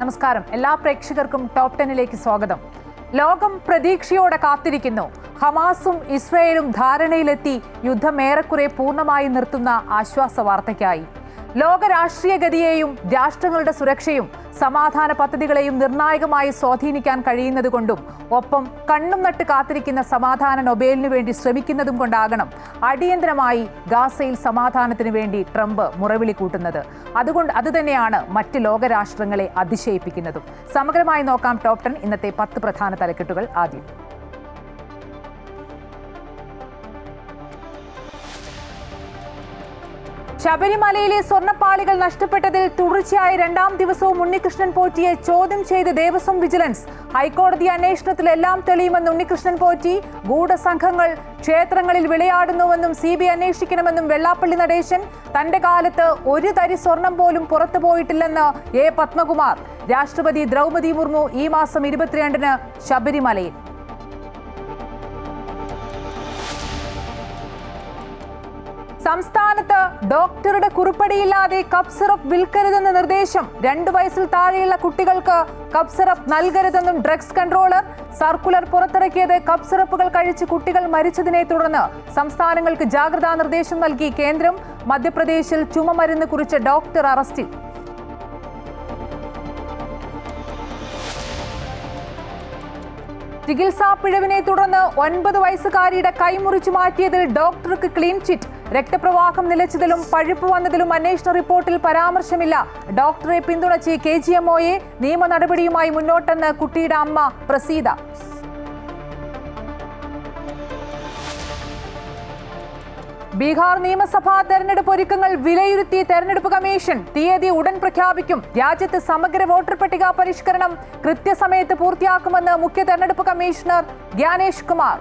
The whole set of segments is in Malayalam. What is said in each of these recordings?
നമസ്കാരം. എല്ലാ പ്രേക്ഷകർക്കും ടോപ്പ് 10ലേക്ക് സ്വാഗതം. ലോകം പ്രതീക്ഷയോടെ കാത്തിരിക്കുന്നു. ഹമാസും ഇസ്രയേലും ധാരണയിലെത്തി യുദ്ധം ഏറെക്കുറെ പൂർണ്ണമായി നിർത്തുന്ന ആശ്വാസ വാർത്തയ്ക്കായി. ലോക രാഷ്ട്രീയഗതിയെയും രാഷ്ട്രങ്ങളുടെ സുരക്ഷയും സമാധാന പദ്ധതികളെയും നിർണായകമായി സ്വാധീനിക്കാൻ കഴിയുന്നതുകൊണ്ടും ഒപ്പം കണ്ണും നട്ട് കാത്തിരിക്കുന്ന സമാധാന നൊബേലിനു വേണ്ടി ശ്രമിക്കുന്നതും കൊണ്ടാകണം അടിയന്തരമായി ഗാസയിൽ സമാധാനത്തിന് വേണ്ടി ട്രംപ് മുറവിളി കൂട്ടുന്നത്. അതുതന്നെയാണ് മറ്റ് ലോകരാഷ്ട്രങ്ങളെ അതിശയിപ്പിക്കുന്നതും. സമഗ്രമായി നോക്കാം ടോപ്പ് 10 ഇന്നത്തെ 10 പ്രധാന തലക്കെട്ടുകൾ. ആദ്യം ശബരിമലയിലെ സ്വർണ്ണപ്പാളികൾ നഷ്ടപ്പെട്ടതിൽ തുടർച്ചയായ 2ാം ദിവസവും ഉണ്ണികൃഷ്ണൻ പോറ്റിയെ ചോദ്യം ചെയ്ത് ദേവസ്വം വിജിലൻസ്. ഹൈക്കോടതി അന്വേഷണത്തിൽ എല്ലാം തെളിയുമെന്ന് ഉണ്ണികൃഷ്ണൻ പോറ്റി. ഗൂഢസംഘങ്ങൾ ക്ഷേത്രങ്ങളിൽ വിളയാടുന്നുവെന്നും CBI അന്വേഷിക്കണമെന്നും വെള്ളാപ്പള്ളി നടേശൻ. തന്റെ കാലത്ത് ഒരു തരി സ്വർണം പോലും പുറത്തു പോയിട്ടില്ലെന്ന് A. പത്മകുമാർ. രാഷ്ട്രപതി ദ്രൗപദി മുർമു ഈ മാസം 22-ന് ശബരിമലയിൽ. സംസ്ഥാനത്ത് ഡോക്ടറുടെ കുറിപ്പടിയില്ലാതെ കപ്പ് സിറപ്പ് വിൽക്കരുതെന്ന നിർദ്ദേശം. 2 വയസ്സിൽ താഴെയുള്ള കുട്ടികൾക്ക് കപ്പ് സിറപ്പ് നൽകരുതെന്നും ഡ്രഗ്സ് കൺട്രോളർ. സർക്കുലർ പുറത്തിറക്കിയത് കപ്പ് സിറപ്പുകൾ കഴിച്ച് കുട്ടികൾ മരിച്ചതിനെ തുടർന്ന് സംസ്ഥാനങ്ങൾക്ക് ജാഗ്രതാ നിർദ്ദേശം നൽകി കേന്ദ്രം. മധ്യപ്രദേശിൽ ചുമമരുന്ന് കുറിച്ച ഡോക്ടർ അറസ്റ്റിൽ. ചികിത്സാ പിഴവിനെ തുടർന്ന് 9 വയസ്സുകാരിയുടെ കൈമുറിച്ചു മാറ്റിയതിൽ ഡോക്ടർക്ക് ക്ലീൻ ചിറ്റ്. രക്തപ്രവാഹം നിലച്ചതിലും പഴുപ്പ് വന്നതിലും അന്വേഷണ റിപ്പോർട്ടിൽ പരാമർശമില്ല. ഡോക്ടറെ പിന്തുണച്ച് KGMOയെ നിയമ നടപടിയുമായി മുന്നോട്ടെന്ന് കുട്ടിയുടെ അമ്മ പ്രസീത. ബീഹാർ നിയമസഭാ തെരഞ്ഞെടുപ്പ് ഒരുക്കങ്ങൾ വിലയിരുത്തി തെരഞ്ഞെടുപ്പ് കമ്മീഷൻ. തീയതി ഉടൻ പ്രഖ്യാപിക്കും. രാജ്യത്ത് സമഗ്ര വോട്ടർ പട്ടിക പരിഷ്കരണം കൃത്യസമയത്ത് പൂർത്തിയാക്കുമെന്ന് മുഖ്യ തെരഞ്ഞെടുപ്പ് കമ്മീഷണർ ഗ്യാനേഷ് കുമാർ.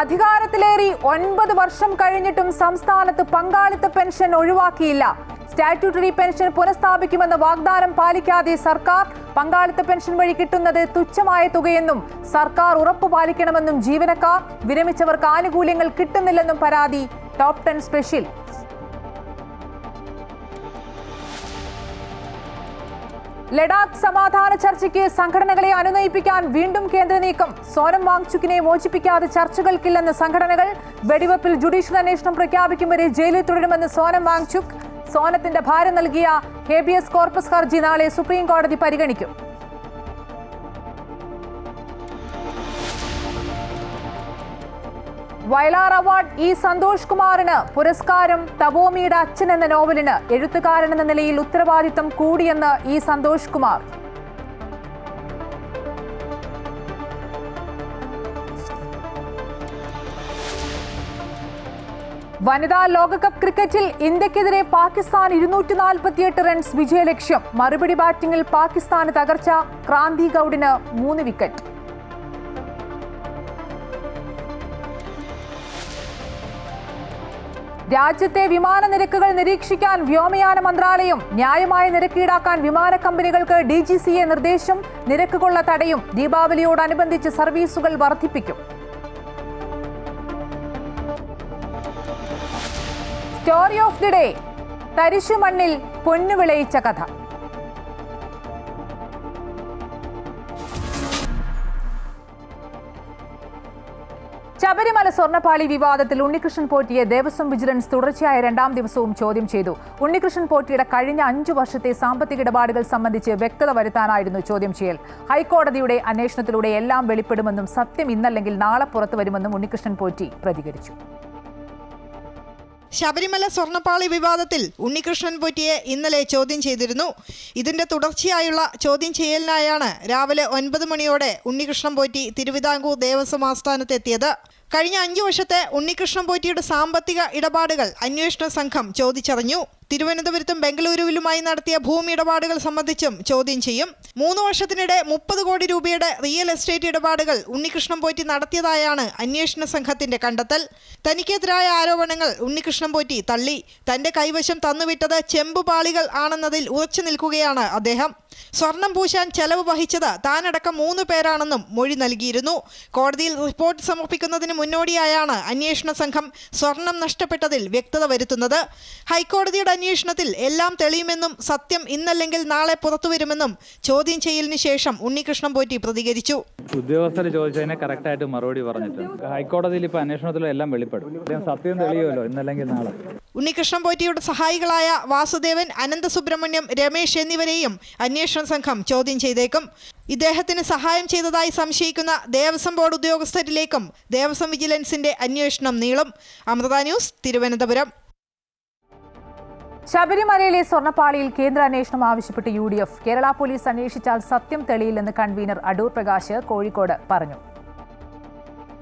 അധികാരത്തിലേറി 9 വർഷം കഴിഞ്ഞിട്ടും സംസ്ഥാനത്ത് പങ്കാളിത്ത പെൻഷൻ ഒഴിവാക്കിയില്ല. സ്റ്റാറ്റ്യൂട്ടറി പെൻഷൻ പുനഃസ്ഥാപിക്കുമെന്ന വാഗ്ദാനം പാലിക്കാതെ സർക്കാർ. പങ്കാളിത്ത പെൻഷൻ വഴി കിട്ടുന്നത് തുച്ഛമായ തുകയെന്നും സർക്കാർ ഉറപ്പു പാലിക്കണമെന്നും ജീവനക്കാർ. വിരമിച്ചവർക്ക് ആനുകൂല്യങ്ങൾ കിട്ടുന്നില്ലെന്നും പരാതി. Top 10 special. ലഡാക്ക് സമാധാന ചർച്ചയ്ക്ക് സംഘടനകളെ അനുനയിപ്പിക്കാൻ വീണ്ടും കേന്ദ്ര നീക്കം. സോനം വാങ്ചുക്കിനെ മോചിപ്പിക്കാതെ ചർച്ചകൾക്കില്ലെന്ന് സംഘടനകൾ. വെടിവെപ്പിൽ ജുഡീഷ്യൽ അന്വേഷണം പ്രഖ്യാപിക്കും വരെ ജയിലിൽ തുടരുമെന്ന് സോനം വാങ്ചുക്. സോനത്തിന്റെ ഭാര്യ നൽകിയ ഹേബിയസ് കോർപ്പസ് ഹർജി നാളെ സുപ്രീം കോടതി പരിഗണിക്കും. Vayalar award E. സന്തോഷ് കുമാറിന് പുരസ്കാരം. തപോമിയുടെ അച്ഛൻ എന്ന നോവലിന് എഴുത്തുകാരൻ എന്ന നിലയിൽ ഉത്തരവാദിത്തം കൂടിയെന്ന് E. സന്തോഷ് കുമാർ. വനിതാ ലോകകപ്പ് ക്രിക്കറ്റിൽ ഇന്ത്യക്കെതിരെ പാകിസ്ഥാൻ 248 റൺസ് വിജയലക്ഷ്യം. മറുപടി ബാറ്റിംഗിൽ പാകിസ്ഥാന് തകർച്ച. ക്രാന്തി ഗൌഡിന് 3 വിക്കറ്റ്. രാജ്യത്തെ വിമാന നിരക്കുകൾ നിരീക്ഷിക്കാൻ വ്യോമയാന മന്ത്രാലയം. ന്യായമായ നിരക്ക് ഈടാക്കാൻ വിമാന കമ്പനികൾക്ക് DGCA നിർദ്ദേശം. നിരക്കുകൊള്ള തടയും. ദീപാവലിയോടനുബന്ധിച്ച് സർവീസുകൾ വർദ്ധിപ്പിക്കും. Story of the day. തരിശുമണ്ണിൽ പൊന്നു വിളയിച്ച കഥ. ശബരിമല സ്വർണ്ണപ്പാളി വിവാദത്തിൽ ഉണ്ണികൃഷ്ണൻ പോറ്റിയെ ദേവസ്വം വിജിലൻസ് തുടർച്ചയായ 2ാം ദിവസവും ചോദ്യം ചെയ്തു. ഉണ്ണികൃഷ്ണൻ പോറ്റിയുടെ കഴിഞ്ഞ 5 വർഷത്തെ സാമ്പത്തിക ഇടപാടുകൾ സംബന്ധിച്ച് വ്യക്തത വരുത്താനായിരുന്നു ചോദ്യം ചെയ്യൽ. ഹൈക്കോടതിയുടെ അന്വേഷണത്തിലൂടെ എല്ലാം വെളിപ്പെടുമെന്നും സത്യം ഇന്നല്ലെങ്കിൽ നാളെ പുറത്തുവരുമെന്നും ഉണ്ണികൃഷ്ണൻ പോറ്റി പ്രതികരിച്ചു. ശബരിമല സ്വർണ്ണപ്പാളി വിവാദത്തിൽ ഉണ്ണികൃഷ്ണൻ പോറ്റിയെ ഇന്നലെ ചോദ്യം ചെയ്തിരുന്നു. ഇതിന്റെ തുടർച്ചയായുള്ള ചോദ്യം ചെയ്യലിനായാണ് രാവിലെ 9 മണിയോടെ ഉണ്ണികൃഷ്ണൻ പോറ്റി തിരുവിതാംകൂർ ദേവസ്വം ആസ്ഥാനത്തെത്തിയത്. കഴിഞ്ഞ 5 വർഷത്തെ ഉണ്ണികൃഷ്ണൻ പോറ്റിയുടെ സാമ്പത്തിക ഇടപാടുകൾ അന്വേഷണ സംഘം ചോദിച്ചറിഞ്ഞു. തിരുവനന്തപുരത്തും ബംഗളൂരുവിലുമായി നടത്തിയ ഭൂമി ഇടപാടുകൾ സംബന്ധിച്ചും ചോദ്യം ചെയ്യും. 3 വർഷത്തിനിടെ 30 കോടി രൂപയുടെ റിയൽ എസ്റ്റേറ്റ് ഇടപാടുകൾ ഉണ്ണികൃഷ്ണൻ പോറ്റി നടത്തിയതായാണ് അന്വേഷണ സംഘത്തിന്റെ കണ്ടെത്തൽ. തനിക്കെതിരായ ആരോപണങ്ങൾ ഉണ്ണികൃഷ്ണൻ പോറ്റി തള്ളി. തന്റെ കൈവശം തന്നുവിട്ടത് ചെമ്പുപാളികൾ ആണെന്നതിൽ ഉറച്ചു നിൽക്കുകയാണ് അദ്ദേഹം. സ്വർണം പൂശാൻ ചെലവ് വഹിച്ചത് താനടക്കം 3 പേരാണെന്നും മൊഴി നൽകിയിരുന്നു. കോടതിയിൽ റിപ്പോർട്ട് സമർപ്പിക്കുന്നതിന് മുന്നോടിയായാണ് അന്വേഷണ സംഘം സ്വർണം നഷ്ടപ്പെട്ടതിൽ വ്യക്തത വരുത്തുന്നത്. ഹൈക്കോടതിയുടെ അന്വേഷണത്തിൽ എല്ലാം തെളിയുമെന്നും സത്യം ഇന്നല്ലെങ്കിൽ നാളെ പുറത്തുവരുമെന്നും ചോദ്യം ചെയ്യലിന് ശേഷം ഉണ്ണികൃഷ്ണൻ പോറ്റി പ്രതികരിച്ചു. ഉദ്യോഗസ്ഥർ ചോദിച്ചതിനെ കറക്റ്റായിട്ട് മറുപടി പറഞ്ഞിട്ടുണ്ട്. ഹൈക്കോടതിയിൽ ഇപ്പോൾ അന്വേഷണത്തിലെല്ലാം വെളിപ്പെടും. സത്യം തെളിയുമല്ലോ ഇന്നല്ലെങ്കിൽ നാളെ. ഉണ്ണികൃഷ്ണൻ പോറ്റിയുടെ സഹായികളായ വാസുദേവൻ, അനന്തസുബ്രഹ്മണ്യം, രമേശ് എന്നിവരെയും അന്വേഷണ സംഘം ചോദ്യം ചെയ്തേക്കും. ഇദ്ദേഹത്തിന് സഹായം ചെയ്തതായി സംശയിക്കുന്ന ദേവസ്വം ബോർഡ് ഉദ്യോഗസ്ഥരിലേക്കും ദേവസ്വം വിജിലൻസിന്റെ അന്വേഷണം നീളും. അമൃത ന്യൂസ്, തിരുവനന്തപുരം. ശബരിമലയിലെ സ്വർണ്ണപ്പാളിയിൽ കേന്ദ്ര അന്വേഷണം ആവശ്യപ്പെട്ട് UDF. കേരള പോലീസ് അന്വേഷിച്ചാൽ സത്യം തെളിയില്ലെന്ന് കൺവീനർ അടൂർ പ്രകാശ് കോഴിക്കോട് പറഞ്ഞു.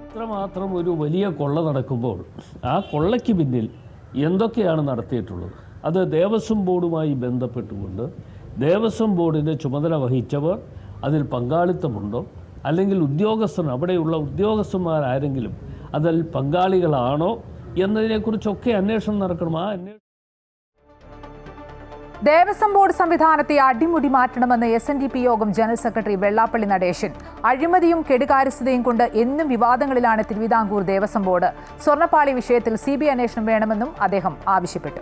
ഇത്രമാത്രം ഒരു വലിയ കൊള്ള നടക്കുമ്പോൾ ആ കൊള്ളയ്ക്ക് പിന്നിൽ എന്തൊക്കെയാണ് നടത്തിയിട്ടുള്ളത്? അത് ദേവസ്വം ബോർഡുമായി ബന്ധപ്പെട്ടുകൊണ്ട് ദേവസ്വം ബോർഡിൻ്റെ ചുമതല വഹിച്ചവർ അതിൽ പങ്കാളിത്തമുണ്ടോ, അല്ലെങ്കിൽ അവിടെയുള്ള ഉദ്യോഗസ്ഥന്മാരാരെങ്കിലും അതിൽ പങ്കാളികളാണോ എന്നതിനെക്കുറിച്ചൊക്കെ അന്വേഷണം നടക്കണം. ആ ദേവസ്വം ബോർഡ് സംവിധാനത്തെ അടിമുടി മാറ്റണമെന്ന് SNDP യോഗം ജനറൽ സെക്രട്ടറി വെള്ളാപ്പള്ളി നടേശൻ. അഴിമതിയും കെടുകാര്യസ്ഥതയും കൊണ്ട് എന്നും വിവാദങ്ങളിലാണ് തിരുവിതാംകൂർ ദേവസ്വം ബോർഡ്. സ്വർണ്ണപ്പാളി വിഷയത്തിൽ CBI അന്വേഷണം വേണമെന്നും അദ്ദേഹം ആവശ്യപ്പെട്ടു.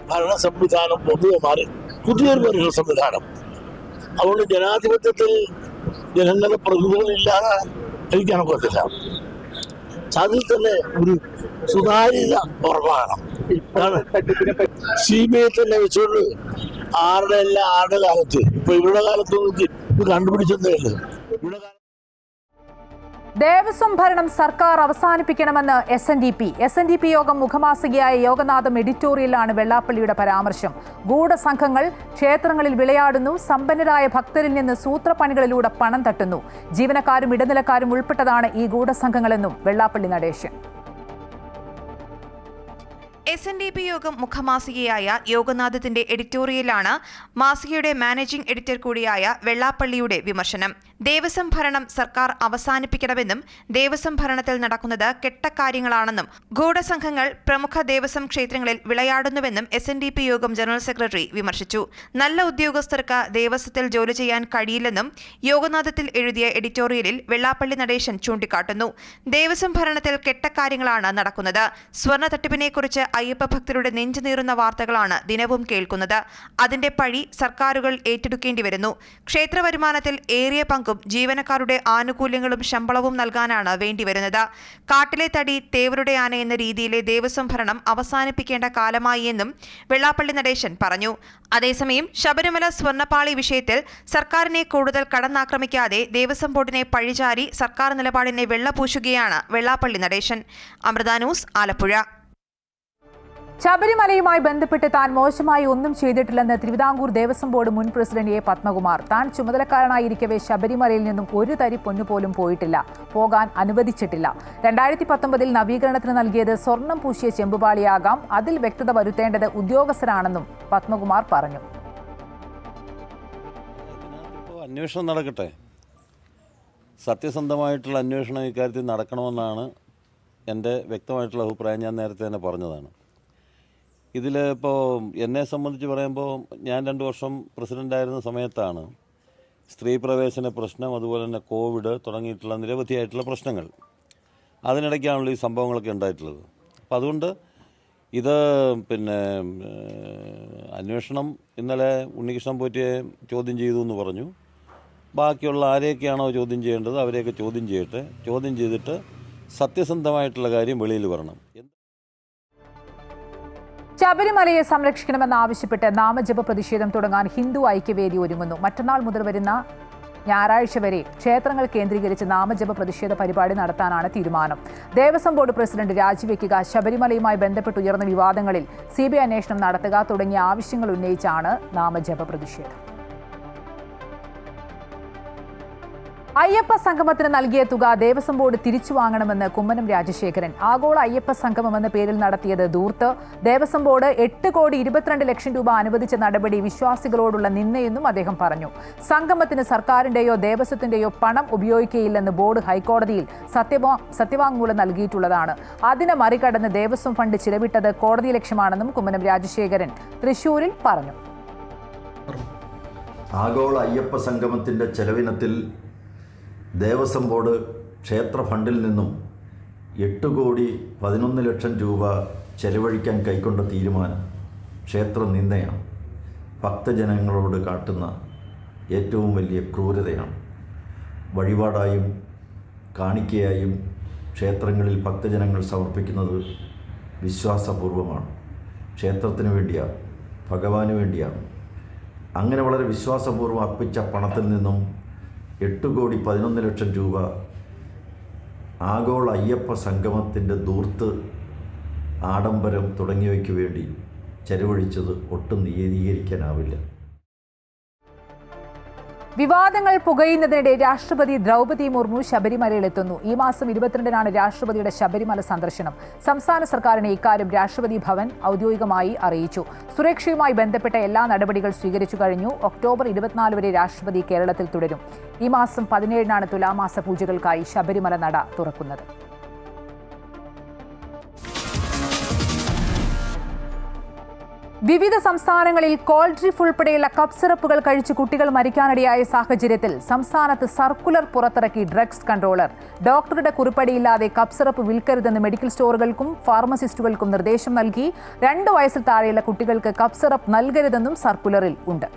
ഭരണ സംവിധാനം പൊതുവെ മാറി, പുതിയൊരു ഭരണ സംവിധാനം. അതുകൊണ്ട് ജനാധിപത്യത്തിൽ ജനങ്ങളുടെ പ്രതിനിധികളില്ലാതെ എനിക്കനുഭവത്തില്ല. അതിൽ തന്നെ ഒരു സുതാര്യത ഉറപ്പാണ്. CBI തന്നെ വെച്ചുകൊണ്ട് ആരുടെ കാലത്ത് ഇപ്പൊ ഇവിടെ കാലത്തൊന്നും കണ്ടുപിടിച്ചതേ ഉള്ളൂ. ദേവസ്വം ഭരണം സർക്കാർ അവസാനിപ്പിക്കണമെന്ന് SNDP യോഗം മുഖമാസികയായ യോഗനാഥം എഡിറ്റോറിയലാണ് വെള്ളാപ്പള്ളിയുടെ പരാമർശം. ഗൂഢസംഘങ്ങൾ ക്ഷേത്രങ്ങളിൽ വിളയാടുന്നു, സമ്പന്നരായ ഭക്തരിൽ നിന്ന് സൂത്രപ്പണികളിലൂടെ പണം തട്ടുന്നു, ജീവനക്കാരും ഇടനിലക്കാരും ഉൾപ്പെട്ടതാണ് ഈ ഗൂഢസംഘങ്ങളെന്നും വെള്ളാപ്പള്ളി നടേശൻ. SNDP യോഗം മുഖമാസികയായ യോഗനാഥത്തിന്റെ എഡിറ്റോറിയലാണ് മാസികയുടെ മാനേജിംഗ് എഡിറ്റർ കൂടിയായ വെള്ളാപ്പള്ളിയുടെ വിമർശനം. ദേവസ്വം ഭരണം സർക്കാർ അവസാനിപ്പിക്കണമെന്നും ദേവസ്വം ഭരണത്തിൽ നടക്കുന്നത് കെട്ടക്കാര്യങ്ങളാണെന്നും ഗൂഢസംഘങ്ങൾ പ്രമുഖ ദേവസ്വം ക്ഷേത്രങ്ങളിൽ വിളയാടുന്നുവെന്നും SNDP യോഗം ജനറൽ സെക്രട്ടറി വിമർശിച്ചു. നല്ല ഉദ്യോഗസ്ഥർക്ക് ദേവസ്വത്തിൽ ജോലി ചെയ്യാൻ കഴിയില്ലെന്നും യോഗനാഥത്തിൽ എഴുതിയ എഡിറ്റോറിയലിൽ വെള്ളാപ്പള്ളി നടേശൻ ചൂണ്ടിക്കാട്ടുന്നു. ദേവസ്വം ഭരണത്തിൽ കെട്ടക്കാര്യങ്ങളാണ് നടക്കുന്നത്. സ്വർണ്ണ തട്ടിപ്പിനെക്കുറിച്ച് അയ്യപ്പ ഭക്തരുടെ നെഞ്ചുനീറുന്ന വാർത്തകളാണ് ദിനവും കേൾക്കുന്നത്. അതിന്റെ പഴി സർക്കാരുകൾ ഏറ്റെടുക്കേണ്ടി വരുന്നു. ക്ഷേത്ര വരുമാനത്തിൽ ഏറിയ പങ്കും ജീവനക്കാരുടെ ആനുകൂല്യങ്ങളും ശമ്പളവും നൽകാനാണ് വേണ്ടിവരുന്നത്. കാട്ടിലെ തടി തേവരുടെ ആന എന്ന രീതിയിലെ ദേവസ്വം ഭരണം അവസാനിപ്പിക്കേണ്ട കാലമായി എന്നും വെള്ളാപ്പള്ളി നടേശൻ പറഞ്ഞു. അതേസമയം ശബരിമല സ്വർണ്ണപ്പാളി വിഷയത്തിൽ സർക്കാരിനെ കൂടുതൽ കടന്നാക്രമിക്കാതെ ദേവസ്വം ബോർഡിനെ പഴിചാരി സർക്കാർ നിലപാടിനെ വെള്ളപൂശുകയാണ് വെള്ളാപ്പള്ളി നടേശൻ. അമൃത ന്യൂസ്, ആലപ്പുഴ. ശബരിമലയുമായി ബന്ധപ്പെട്ട് താൻ മോശമായി ഒന്നും ചെയ്തിട്ടില്ലെന്ന് തിരുവിതാംകൂർ ദേവസ്വം ബോർഡ് മുൻ പ്രസിഡന്റ് A. പത്മകുമാർ. താൻ ചുമതലക്കാരനായിരിക്കവേ ശബരിമലയിൽ നിന്നും ഒരു തരി പൊന്നുപോലും പോയിട്ടില്ല, പോകാൻ അനുവദിച്ചിട്ടില്ല. 2019 നവീകരണത്തിന് നൽകിയത് സ്വർണം പൂശിയ ചെമ്പുപാളിയാകാം, അതിൽ വ്യക്തത വരുത്തേണ്ടത് ഉദ്യോഗസ്ഥരാണെന്നും പത്മകുമാർ പറഞ്ഞു. അന്വേഷണം നടക്കട്ടെ, സത്യസന്ധമായിട്ടുള്ള അന്വേഷണം ഇക്കാര്യത്തിൽ നടക്കണമെന്നാണ് എൻ്റെ വ്യക്തമായിട്ടുള്ള അഭിപ്രായം. ഞാൻ നേരത്തെ തന്നെ പറഞ്ഞതാണ്. ഇതിൽ ഇപ്പോൾ എന്നെ സംബന്ധിച്ച് പറയുമ്പോൾ ഞാൻ 2 വർഷം പ്രസിഡൻ്റായിരുന്ന സമയത്താണ് സ്ത്രീ പ്രവേശന പ്രശ്നം, അതുപോലെ തന്നെ കോവിഡ് തുടങ്ങിയിട്ടുള്ള നിരവധിയായിട്ടുള്ള പ്രശ്നങ്ങൾ, അതിനിടയ്ക്കാണല്ലോ ഈ സംഭവങ്ങളൊക്കെ ഉണ്ടായിട്ടുള്ളത്. അപ്പോൾ അതുകൊണ്ട് ഇത് അന്വേഷണം ഇന്നലെ ഉണ്ണികൃഷ്ണൻ പോറ്റിയെ ചോദ്യം ചെയ്തു എന്ന് പറഞ്ഞു. ബാക്കിയുള്ള ആരെയൊക്കെയാണോ ചോദ്യം ചെയ്യേണ്ടത് അവരെയൊക്കെ ചോദ്യം ചെയ്യട്ടെ. ചോദ്യം ചെയ്തിട്ട് സത്യസന്ധമായിട്ടുള്ള കാര്യം വെളിയിൽ വരണം. ശബരിമലയെ സംരക്ഷിക്കണമെന്നാവശ്യപ്പെട്ട് നാമജപ പ്രതിഷേധം തുടങ്ങാൻ ഹിന്ദു ഐക്യവേദി ഒരുങ്ങുന്നു. മറ്റന്നാൾ മുതൽ വരുന്ന ഞായറാഴ്ച വരെ ക്ഷേത്രങ്ങൾ കേന്ദ്രീകരിച്ച് നാമജപ പ്രതിഷേധ പരിപാടി നടത്താനാണ് തീരുമാനം. ദേവസ്വം ബോർഡ് പ്രസിഡന്റ് രാജിവെക്കുക, ശബരിമലയുമായി ബന്ധപ്പെട്ട് ഉയർന്ന വിവാദങ്ങളിൽ CBI അന്വേഷണം നടത്തുക തുടങ്ങിയ ആവശ്യങ്ങൾ ഉന്നയിച്ചാണ് നാമജപ പ്രതിഷേധം. അയ്യപ്പ സംഗമത്തിന് നൽകിയ തുക ദേവസ്വം ബോർഡ് തിരിച്ചു വാങ്ങണമെന്ന് കുമ്മനം രാജശേഖരൻ. ആഗോള അയ്യപ്പ സംഗമം എന്ന പേരിൽ നടത്തിയത് ധൂർത്ത്. ദേവസ്വം ബോർഡ് 8,22,00,000 രൂപ അനുവദിച്ച നടപടി വിശ്വാസികളോടുള്ള നിന്ദയെന്നും അദ്ദേഹം പറഞ്ഞു. സംഗമത്തിന് സർക്കാരിന്റെയോ ദേവസ്വത്തിന്റെയോ പണം ഉപയോഗിക്കുകയില്ലെന്ന് ബോർഡ് ഹൈക്കോടതിയിൽ സത്യവാങ്മൂലം നൽകിയിട്ടുള്ളതാണ്. അതിനെ മറികടന്ന് ദേവസ്വം ഫണ്ട് ചിലവിട്ടത് കോടതി ലക്ഷ്യമാണെന്നും കുമ്മനം രാജശേഖരൻ തൃശൂരിൽ പറഞ്ഞു. ആഗോള അയ്യപ്പ സംഗമത്തിൻ്റെ ചെലവിനത്തിൽ ദേവസ്വം ബോർഡ് ക്ഷേത്ര ഫണ്ടിൽ നിന്നും 8,11,00,000 രൂപ ചെലവഴിക്കാൻ കൈക്കൊണ്ട തീരുമാനം ക്ഷേത്ര നിന്ദയാണ്. ഭക്തജനങ്ങളോട് കാട്ടുന്ന ഏറ്റവും വലിയ ക്രൂരതയാണ്. വഴിപാടായും കാണിക്കയായും ക്ഷേത്രങ്ങളിൽ ഭക്തജനങ്ങൾ സമർപ്പിക്കുന്നത് വിശ്വാസപൂർവമാണ്. ക്ഷേത്രത്തിന് വേണ്ടിയാണ്, ഭഗവാന് വേണ്ടിയാണ്. അങ്ങനെ വളരെ വിശ്വാസപൂർവ്വം അർപ്പിച്ച പണത്തിൽ നിന്നും 8,11,00,000 രൂപ ആഗോള അയ്യപ്പ സംഗമത്തിൻ്റെ ധൂർത്ത്, ആഡംബരം തുടങ്ങിയവയ്ക്ക് വേണ്ടി ചെലവഴിച്ചത് ഒട്ടും നീതീകരിക്കാനാവില്ല. വിവാദങ്ങൾ പുകയുന്നതിനിടെ രാഷ്ട്രപതി ദ്രൗപദി മുർമു ശബരിമലയിലെത്തുന്നു. ഈ മാസം 22-നാണ് രാഷ്ട്രപതിയുടെ ശബരിമല സന്ദർശനം. സംസ്ഥാന സർക്കാരിനെ ഇക്കാര്യം രാഷ്ട്രപതി ഭവൻ ഔദ്യോഗികമായി അറിയിച്ചു. സുരക്ഷയുമായി ബന്ധപ്പെട്ട എല്ലാ നടപടികൾ സ്വീകരിച്ചു കഴിഞ്ഞു. ഒക്ടോബർ 24 വരെ രാഷ്ട്രപതി കേരളത്തിൽ തുടരും. ഈ മാസം 17-നാണ് തുലാമാസ പൂജകൾക്കായി ശബരിമല നട തുറക്കുന്നത്. വിവിധ സംസ്ഥാനങ്ങളിൽ കോൾഡ്രിഫ് ഉൾപ്പെടെയുള്ള കപ്പ് സിറപ്പുകൾ കഴിച്ച് കുട്ടികൾ മരിക്കാനിടയായ സാഹചര്യത്തിൽ സംസ്ഥാനത്ത് സർക്കുലർ പുറത്തിറക്കി ഡ്രഗ്സ് കൺട്രോളർ. ഡോക്ടറുടെ കുറിപ്പടിയില്ലാതെ കപ്പ് സിറപ്പ് വിൽക്കരുതെന്ന് മെഡിക്കൽ സ്റ്റോറുകൾക്കും ഫാർമസിസ്റ്റുകൾക്കും നിർദ്ദേശം നൽകി. 2 വയസ്സിൽ താഴെയുള്ള കുട്ടികൾക്ക് കപ്പ് സിറപ്പ് നൽകരുതെന്നും സർക്കുലറിൽ ഉണ്ട്.